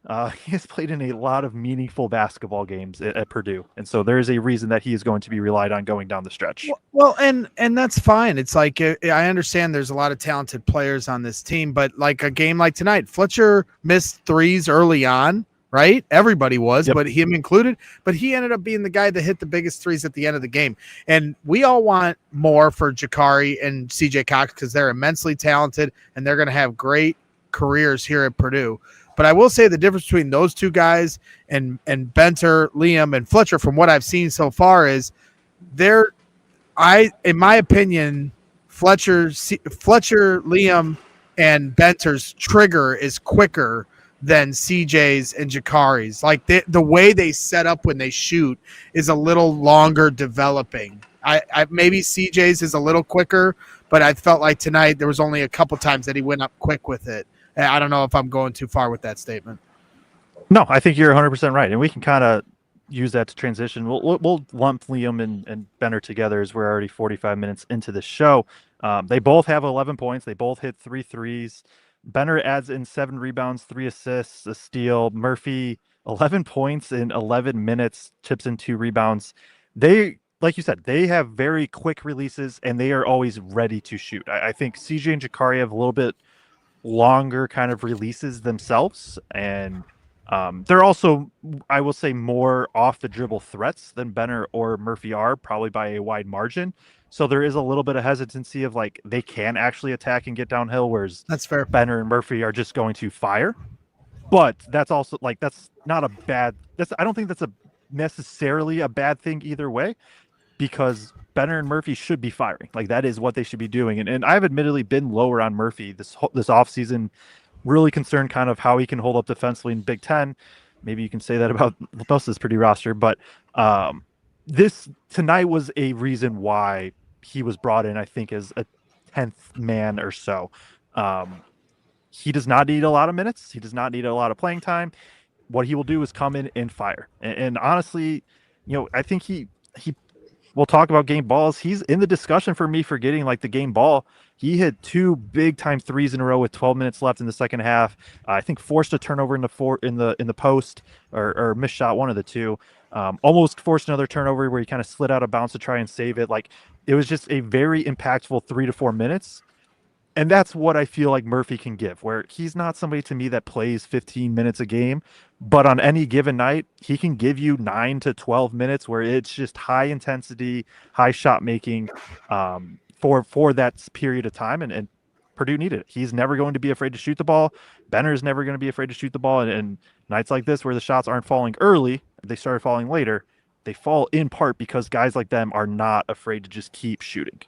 He has played in a lot of meaningful basketball games at Purdue, and so there is a reason that he is going to be relied on going down the stretch. Well, and that's fine. It's like, I understand there's a lot of talented players on this team, but like a game like tonight, Fletcher missed 3s early on, right? Everybody was, but him included. But he ended up being the guy that hit the biggest 3s at the end of the game. And we all want more for Jakari and CJ Cox because they're immensely talented and they're going to have great careers here at Purdue. But I will say the difference between those 2 guys and Benter, Liam, and Fletcher, from what I've seen so far, is in my opinion, Fletcher, Liam, and Benter's trigger is quicker than CJ's and Jakari's. Like the way they set up when they shoot is a little longer developing. I maybe CJ's is a little quicker, but I felt like tonight there was only a couple times that he went up quick with it. I don't know if I'm going too far with that statement. No, I think you're 100% right, and we can kind of use that to transition. We'll lump Liam and Benner together as we're already 45 minutes into the show. They both have 11 points. They both hit 3 threes. Benner adds in 7 rebounds, 3 assists, a steal. Murphy, 11 points in 11 minutes, chips in 2 rebounds. They, like you said, they have very quick releases, and they are always ready to shoot. I think CJ and Jakari have a little bit longer kind of releases themselves, and they're also, I will say, more off the dribble threats than Benner or Murphy are, probably by a wide margin. So there is a little bit of hesitancy of like they can actually attack and get downhill, whereas that's fair. Benner and Murphy are just going to fire. But that's also like that's not a bad. I don't think that's necessarily a bad thing either way, because Benner and Murphy should be firing. Like that is what they should be doing. And I've admittedly been lower on Murphy this offseason, really concerned kind of how he can hold up defensively in Big Ten. Maybe you can say that about most of this Purdue roster, but this tonight was a reason why he was brought in, I think, as a 10th man or so. He does not need a lot of minutes. He does not need a lot of playing time. What he will do is come in and fire. And honestly, I think we'll talk about game balls. He's in the discussion for me for getting like the game ball. He hit 2 big time threes in a row with 12 minutes left in the second half. I think forced a turnover in the post or missed shot, one of the two. Almost forced another turnover where he kind of slid out of bounds to try and save it. Like it was just a very impactful 3 to 4 minutes. And that's what I feel like Murphy can give, where he's not somebody to me that plays 15 minutes a game, but on any given night, he can give you 9 to 12 minutes where it's just high intensity, high shot making for that period of time. And Purdue needed it. He's never going to be afraid to shoot the ball. Benner is never going to be afraid to shoot the ball. And nights like this where the shots aren't falling early, they started falling later, they fall in part because guys like them are not afraid to just keep shooting.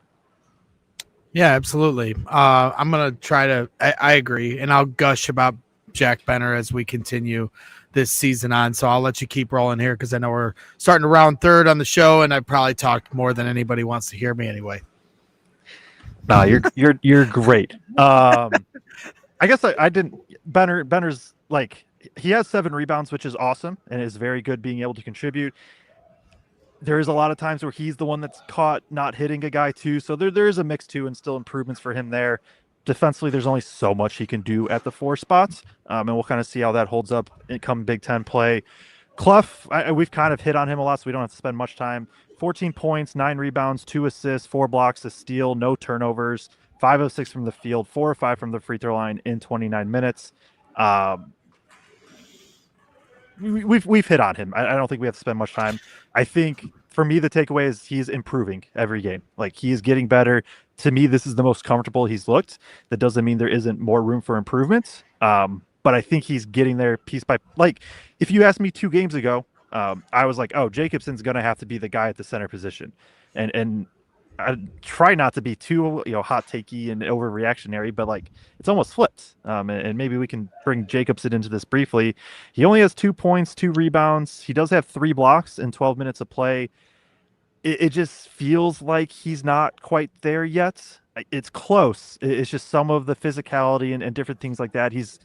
Yeah, absolutely. I'm going to try to – I agree, and I'll gush about Jack Benner as we continue this season on, so I'll let you keep rolling here because I know we're starting to round third on the show, and I probably talked more than anybody wants to hear me anyway. No, you're great. I guess I didn't – Benner's like – he has 7 rebounds, which is awesome, and is very good being able to contribute. There's a lot of times where he's the one that's caught not hitting a guy too. So there is a mix too and still improvements for him there. Defensively, there's only so much he can do at the 4 spots. And we'll kind of see how that holds up come Big Ten play. Clough, we've kind of hit on him a lot, so we don't have to spend much time. 14 points, 9 rebounds, 2 assists, 4 blocks, a steal, no turnovers, 5 of 6 from the field, 4 of 5 from the free throw line in 29 minutes. We've hit on him. I don't think we have to spend much time. I think for me, the takeaway is he's improving every game. Like he is getting better. To me, this is the most comfortable he's looked. That doesn't mean there isn't more room for improvement. But I think he's getting there piece by like. If you asked me 2 games ago, I was like, oh, Jacobson's going to have to be the guy at the center position, and I try not to be too hot takey and overreactionary, but like it's almost flipped. And maybe we can bring Jacobson into this briefly. He only has 2 points, 2 rebounds. He does have 3 blocks in 12 minutes of play. It just feels like he's not quite there yet. It's close. It's just some of the physicality and different things like that. He's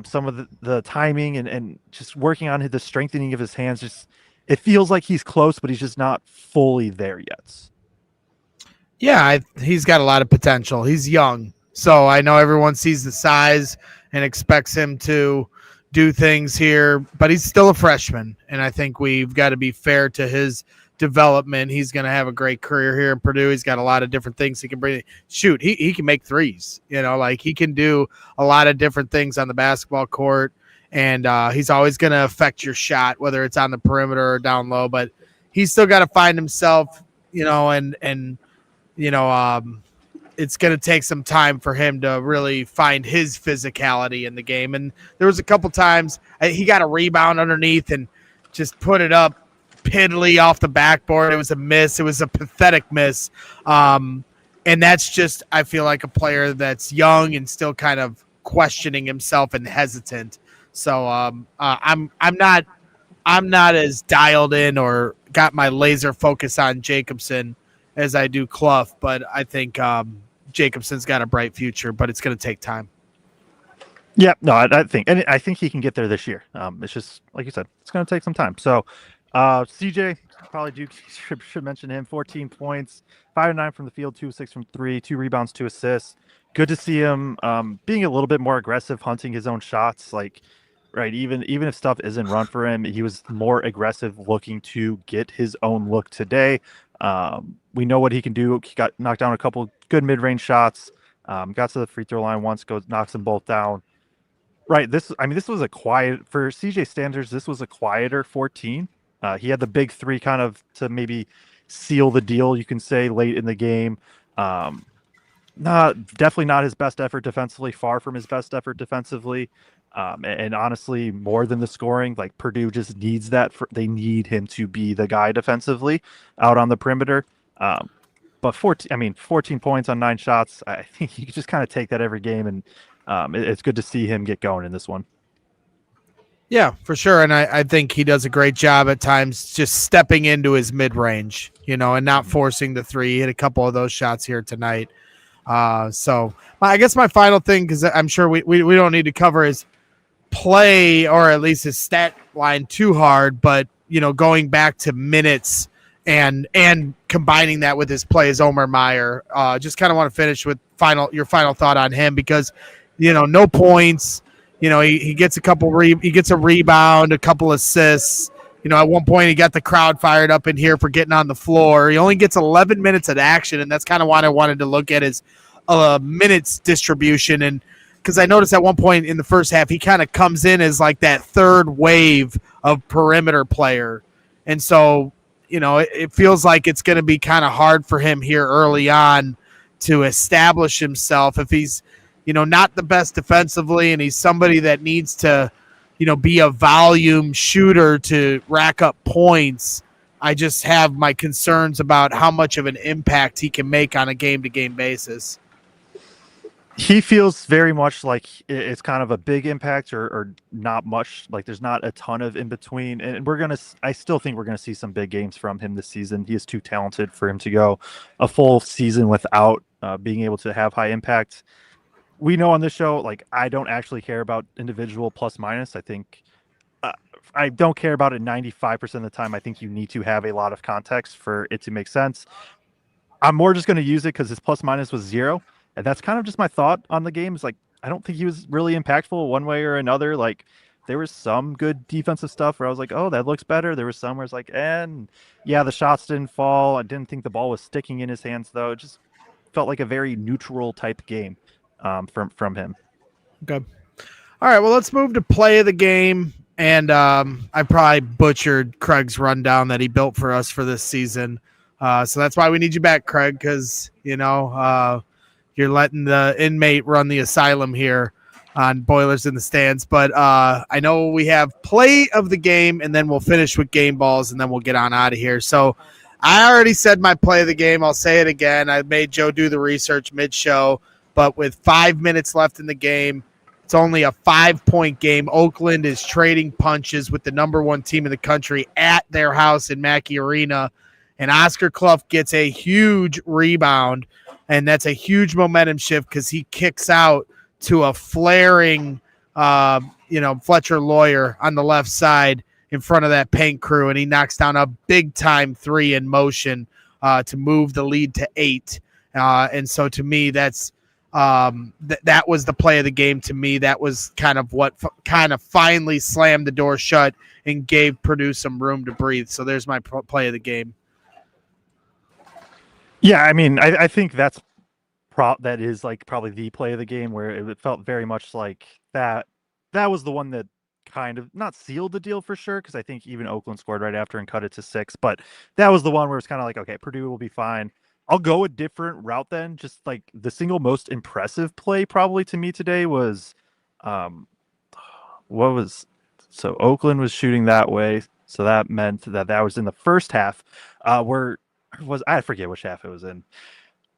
some of the timing and just working on the strengthening of his hands. Just it feels like he's close, but he's just not fully there yet. Yeah, he's got a lot of potential. He's young, so I know everyone sees the size and expects him to do things here, but he's still a freshman, and I think we've got to be fair to his development. He's going to have a great career here in Purdue. He's got a lot of different things he can bring. Shoot, he can make threes. Like he can do a lot of different things on the basketball court, and he's always going to affect your shot, whether it's on the perimeter or down low, but he's still got to find himself, it's going to take some time for him to really find his physicality in the game. And there was a couple times he got a rebound underneath and just put it up piddly off the backboard. It was a miss. It was a pathetic miss. And that's just, I feel like a player that's young and still kind of questioning himself and hesitant. So I'm not as dialed in or got my laser focus on Jacobson as I do Clough, but I think Jacobson's got a bright future, but it's going to take time. Yeah, no, I think he can get there this year. It's just like you said, it's going to take some time. So, CJ probably should mention him. 14 points, 5 of 9 from the field, 2 of 6 from 3, 2 rebounds, 2 assists. Good to see him being a little bit more aggressive, hunting his own shots. Like, right, even if stuff isn't run for him, he was more aggressive, looking to get his own look today. We know what he can do. He got knocked down a couple good mid-range shots. Got to the free throw line once, knocks them both down. Right. This was a quiet for CJ standards. This was a quieter 14. He had the big 3 kind of to maybe seal the deal, you can say, late in the game. Definitely not his best effort defensively. Far from his best effort defensively. And honestly, more than the scoring, like Purdue just needs that. They need him to be the guy defensively out on the perimeter. But 14 points on 9 shots. I think you can just kind of take that every game, and it's good to see him get going in this one. Yeah, for sure. And I think he does a great job at times just stepping into his mid-range, and not forcing the three. He hit a couple of those shots here tonight. So I guess my final thing, because I'm sure we don't need to cover his play or at least his stat line too hard, but, going back to minutes and combining that with his play is Omer Meyer. Just kind of want to finish with your final thought on him because, no points. He gets he gets a rebound, a couple assists. At one point he got the crowd fired up in here for getting on the floor. He only gets 11 minutes of action, and that's kind of what I wanted to look at his minutes distribution. And because I noticed at one point in the first half, he kind of comes in as like that third wave of perimeter player. And so, it feels like it's going to be kind of hard for him here early on to establish himself if he's, not the best defensively, and he's somebody that needs to, be a volume shooter to rack up points. I just have my concerns about how much of an impact he can make on a game-to-game basis. He feels very much like it's kind of a big impact or not much. Like there's not a ton of in between. And I still think we're going to see some big games from him this season. He is too talented for him to go a full season without being able to have high impact. We know on this show, like, I don't actually care about individual plus minus. I think I don't care about it 95% of the time. I think you need to have a lot of context for it to make sense. I'm more just going to use it because his plus minus was 0. And that's kind of just my thought on the game. Is like, I don't think he was really impactful one way or another. Like, there was some good defensive stuff where I was like, oh, that looks better. There was some where it's like, and yeah, the shots didn't fall. I didn't think the ball was sticking in his hands, though. It just felt like a very neutral type game. From him. Okay. All right. Well, let's move to play of the game. And I probably butchered Kraig's rundown that he built for us for this season. So that's why we need you back, Kraig, because, you're letting the inmate run the asylum here on Boilers in the Stands. But I know we have play of the game, and then we'll finish with game balls, and then we'll get on out of here. So I already said my play of the game. I'll say it again. I made Joe do the research mid-show. But with 5 minutes left in the game, it's only a 5-point game. Oakland is trading punches with the number 1 team in the country at their house in Mackey Arena. And Oscar Clough gets a huge rebound, and that's a huge momentum shift because he kicks out to a flaring, Fletcher Loyer on the left side in front of that paint crew, and he knocks down a big-time 3 in motion to move the lead to 8. And so to me, that's that was the play of the game to me. That was kind of what kind of finally slammed the door shut and gave Purdue some room to breathe. So there's my play of the game. Yeah, I mean, I think that is like probably the play of the game where it felt very much like that was the one that kind of not sealed the deal for sure, because I think even Oakland scored right after and cut it to 6. But that was the one where it's kind of like, okay, Purdue will be fine. I'll go a different route then. Just like the single most impressive play probably to me today was, so Oakland was shooting that way. So that meant that was in the first half, I forget which half it was in.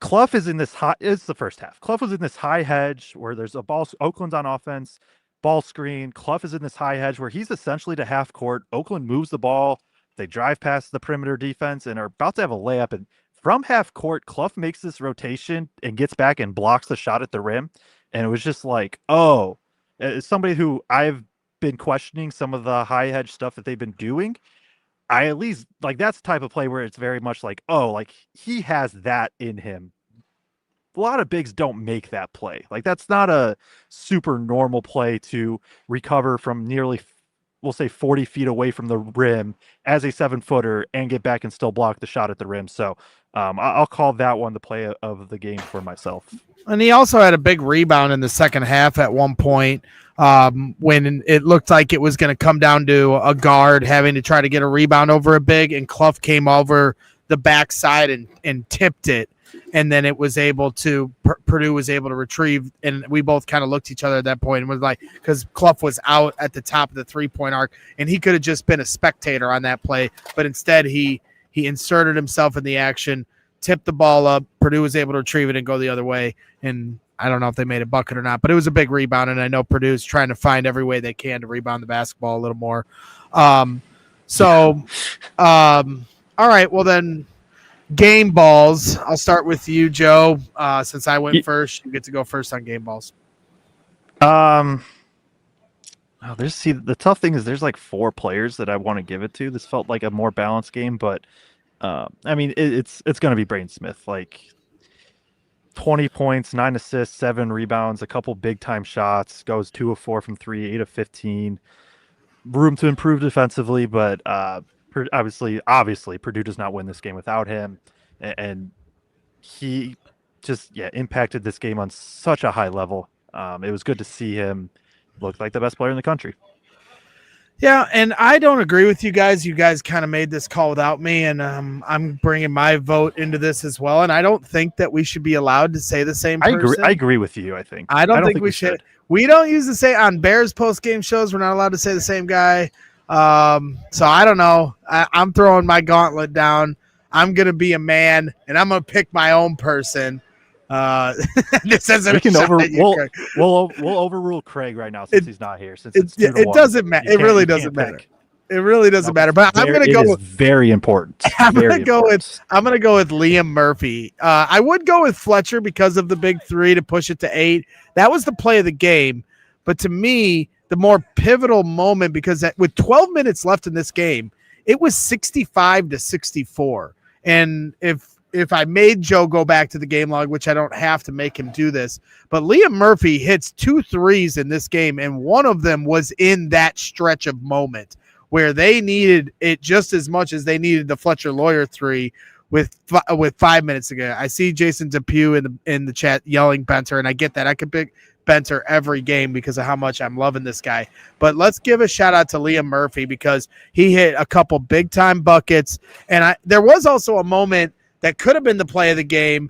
Clough is in this it's the first half. Clough was in this high hedge where there's a ball. Oakland's on offense, ball screen. Clough is in this high hedge where he's essentially to half court. Oakland moves the ball. They drive past the perimeter defense and are about to have a layup, and from half court, Clough makes this rotation and gets back and blocks the shot at the rim. And it was just like, oh, as somebody who I've been questioning some of the high hedge stuff that they've been doing, I at least like that's the type of play where it's very much like, oh, like he has that in him. A lot of bigs don't make that play. Like that's not a super normal play to recover from nearly, we'll say 40 feet away from the rim as a 7-footer and get back and still block the shot at the rim. So I'll call that one the play of the game for myself. And he also had a big rebound in the second half at one point when it looked like it was going to come down to a guard having to try to get a rebound over a big, and Clough came over the backside and tipped it. And then it was able to Purdue was able to retrieve, and we both kind of looked at each other at that point and was like, because Clough was out at the top of the 3-point arc, and he could have just been a spectator on that play, but instead he inserted himself in the action, tipped the ball up. Purdue was able to retrieve it and go the other way. And I don't know if they made a bucket or not, but it was a big rebound. And I know Purdue's trying to find every way they can to rebound the basketball a little more. All right. Well, then game balls. I'll start with you, Joe. Since I went first, you get to go first on game balls. The tough thing is there's like 4 players that I want to give it to. This felt like a more balanced game, but it's going to be Braden Smith. Like 20 points, 9 assists, 7 rebounds, a couple big time shots, goes 2 of 4 from 3, 8 of 15. Room to improve defensively, but obviously Purdue does not win this game without him, and he just impacted this game on such a high level. It was good to see him look like the best player in the country. Yeah, and I don't agree with you guys. You guys kind of made this call without me, and I'm bringing my vote into this as well. And I don't think that we should be allowed to say the same person. I agree with you, I think. I don't think we should. We don't use the same on Bears post-game shows. We're not allowed to say the same guy. So I don't know. I'm throwing my gauntlet down. I'm going to be a man, and I'm going to pick my own person. This isn't we'll overrule Kraig right now since he's not here. Since it doesn't matter. It really doesn't matter. It really doesn't matter. But I'm going to go with very important. I'm going to go with Liam Murphy. I would go with Fletcher because of the big 3 to push it to 8. That was the play of the game. But to me, the more pivotal moment, because with 12 minutes left in this game, it was 65-64. And if I made Joe go back to the game log, which I don't have to make him do this, but Liam Murphy hits 2 threes in this game, and one of them was in that stretch of moment where they needed it just as much as they needed the Fletcher Loyer 3 with 5 minutes to go. I see Jason Depew in the chat yelling Benter, and I get that. I could pick Benter every game because of how much I'm loving this guy. But let's give a shout out to Liam Murphy because he hit a couple big time buckets, and there was also a moment that could have been the play of the game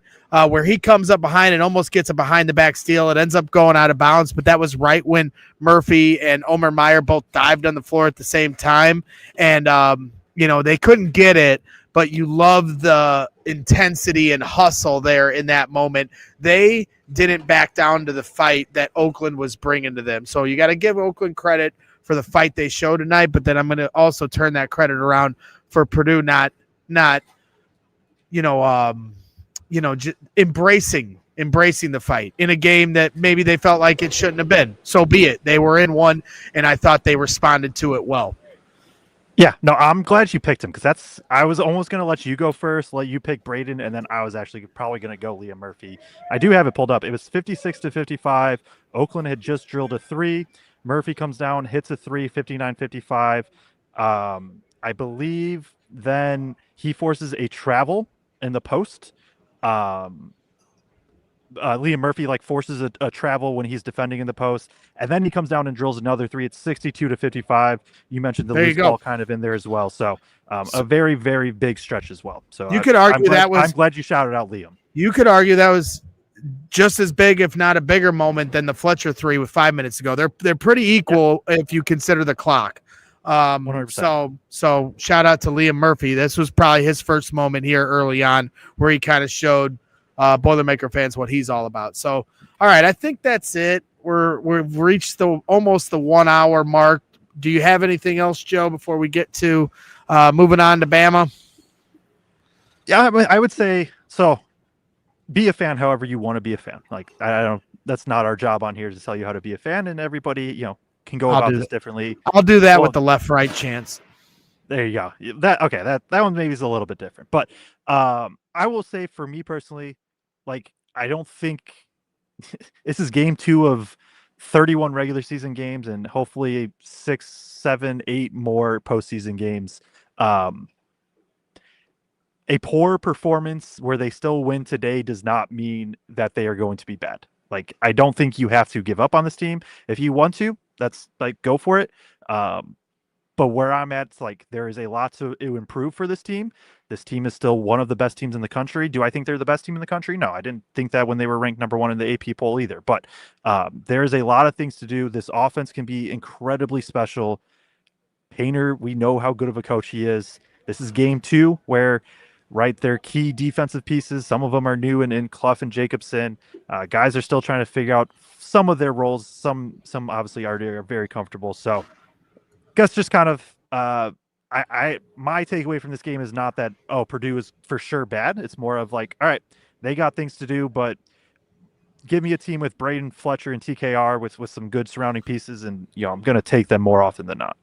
where he comes up behind and almost gets a behind-the-back steal. It ends up going out of bounds, but that was right when Murphy and Omer Meyer both dived on the floor at the same time. And, they couldn't get it, but you love the intensity and hustle there in that moment. They didn't back down to the fight that Oakland was bringing to them. So you got to give Oakland credit for the fight they showed tonight, but then I'm going to also turn that credit around for Purdue not embracing the fight in a game that maybe they felt like it shouldn't have been. So be it. They were in one, and I thought they responded to it well. Yeah, no, I'm glad you picked him because I was almost going to let you go first, let you pick Braden, and then I was actually probably going to go Liam Murphy. I do have it pulled up. It was 56-55. Oakland had just drilled a 3. Murphy comes down, hits a 3, 59-55. I believe then he forces a travel in the post. Liam Murphy forces a travel when he's defending in the post, and then he comes down and drills another 3. It's 62-55. You mentioned the loose ball kind of in there as well. So a very, very big stretch as well. So you could argue I'm glad you shouted out Liam. You could argue that was just as big, if not a bigger moment than the Fletcher 3 with 5 minutes to go. They're pretty equal if you consider the clock. 100%. So shout out to Liam Murphy. This was probably his first moment here early on where he kind of showed Boilermaker fans what he's all about. So, all right, I think that's it. We've reached almost the 1 hour mark. Do you have anything else, Joe, before we get to moving on to Bama? Yeah, I would say so. Be a fan however you want to be a fan. That's not our job on here to tell you how to be a fan, and everybody, can go about this differently. I'll do that with the left-right chance. There you go. That one maybe is a little bit different. But I will say for me personally, I don't think this is game 2 of 31 regular season games and hopefully 6, 7, 8 more postseason games. A poor performance where they still win today does not mean that they are going to be bad. I don't think you have to give up on this team. If you want to, that's go for it. But where I'm at, there is a lot to improve for this team. This team is still one of the best teams in the country. Do I think they're the best team in the country? No, I didn't think that when they were ranked number 1 in the AP poll either. But there's a lot of things to do. This offense can be incredibly special. Painter, we know how good of a coach he is. This is game 2 where right? They're key defensive pieces. Some of them are new in Clough and Jacobson. Guys are still trying to figure out some of their roles. Some obviously are very comfortable. So guess just kind of my takeaway from this game is not that Purdue is for sure bad. It's more of like, all right, they got things to do, but give me a team with Braden, Fletcher, and TKR with some good surrounding pieces, and I'm going to take them more often than not.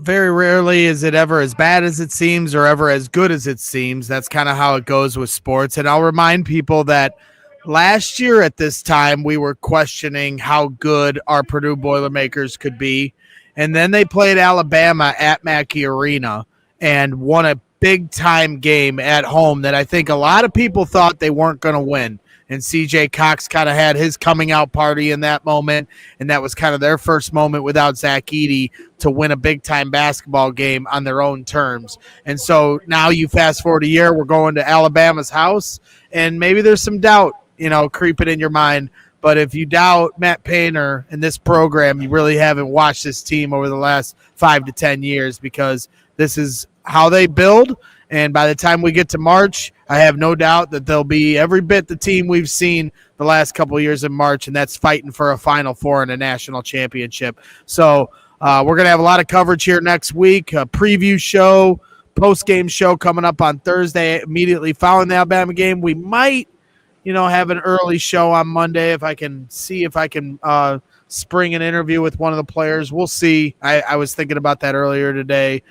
Very rarely is it ever as bad as it seems or ever as good as it seems. That's kind of how it goes with sports. And I'll remind people that last year at this time, we were questioning how good our Purdue Boilermakers could be. And then they played Alabama at Mackey Arena and won a big-time game at home that I think a lot of people thought they weren't going to win. And C.J. Cox kind of had his coming-out party in that moment, and that was kind of their first moment without Zach Edey to win a big-time basketball game on their own terms. And so now you fast-forward a year, we're going to Alabama's house, and maybe there's some doubt, creeping in your mind. But if you doubt Matt Painter and this program, you really haven't watched this team over the last 5 to 10 years, because this is how they build. And by the time we get to March, I have no doubt that they'll be every bit the team we've seen the last couple of years in March, and that's fighting for a Final Four and a national championship. So we're going to have a lot of coverage here next week, a preview show, post-game show coming up on Thursday immediately following the Alabama game. We might have an early show on Monday if I can spring an interview with one of the players. We'll see. I was thinking about that earlier today.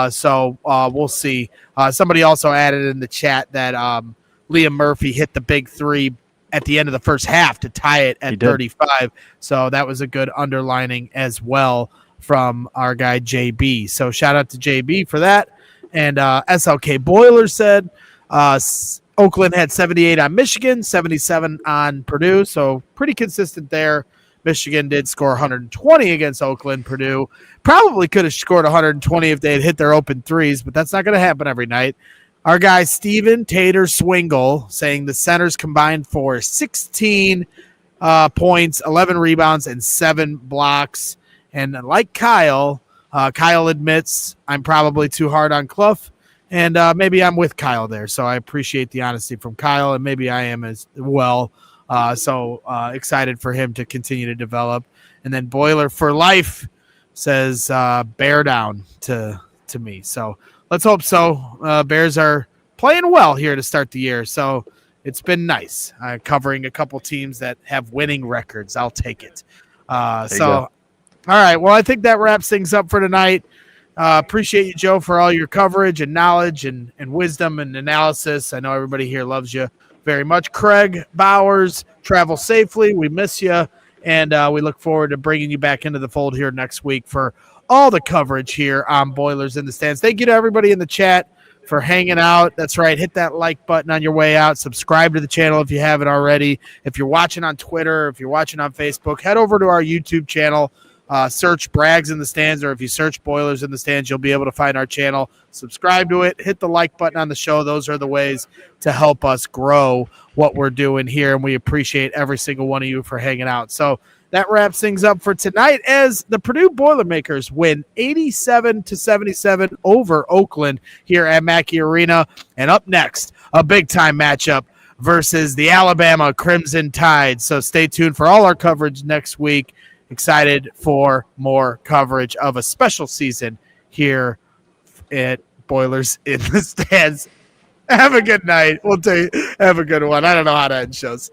So we'll see. Somebody also added in the chat that Liam Murphy hit the big three at the end of the first half to tie it at 35. So that was a good underlining as well from our guy JB. So shout out to JB for that. And SLK Boiler said Oakland had 78 on Michigan, 77 on Purdue. So pretty consistent there. Michigan did score 120 against Oakland. Purdue probably could have scored 120 if they had hit their open threes, but that's not going to happen every night. Our guy Steven Tater Swingle saying the centers combined for 16 points, 11 rebounds, and 7 blocks. And like Kyle admits I'm probably too hard on Clough, and maybe I'm with Kyle there. So I appreciate the honesty from Kyle, and maybe I am as well. So excited for him to continue to develop. And then Boiler for Life says bear down to me. So let's hope so. Bears are playing well here to start the year. So it's been nice covering a couple teams that have winning records. I'll take it. All right. Well, I think that wraps things up for tonight. Appreciate you, Joe, for all your coverage and knowledge and wisdom and analysis. I know everybody here loves you very much. Kraig Bowers, travel safely. We miss you, and we look forward to bringing you back into the fold here next week for all the coverage here on Boilers in the Stands. Thank you to everybody in the chat for hanging out. That's right. Hit that like button on your way out. Subscribe to the channel if you haven't already. If you're watching on Twitter, if you're watching on Facebook, head over to our YouTube channel. Search Brags in the Stands, or if you search Boilers in the Stands, you'll be able to find our channel. Subscribe to it. Hit the like button on the show. Those are the ways to help us grow what we're doing here, and we appreciate every single one of you for hanging out. So that wraps things up for tonight as the Purdue Boilermakers win 87-77 over Oakland here at Mackey Arena. And up next, a big-time matchup versus the Alabama Crimson Tide. So stay tuned for all our coverage next week. Excited for more coverage of a special season here at Boilers in the Stands. Have a good night. We'll tell you, have a good one. I don't know how to end shows.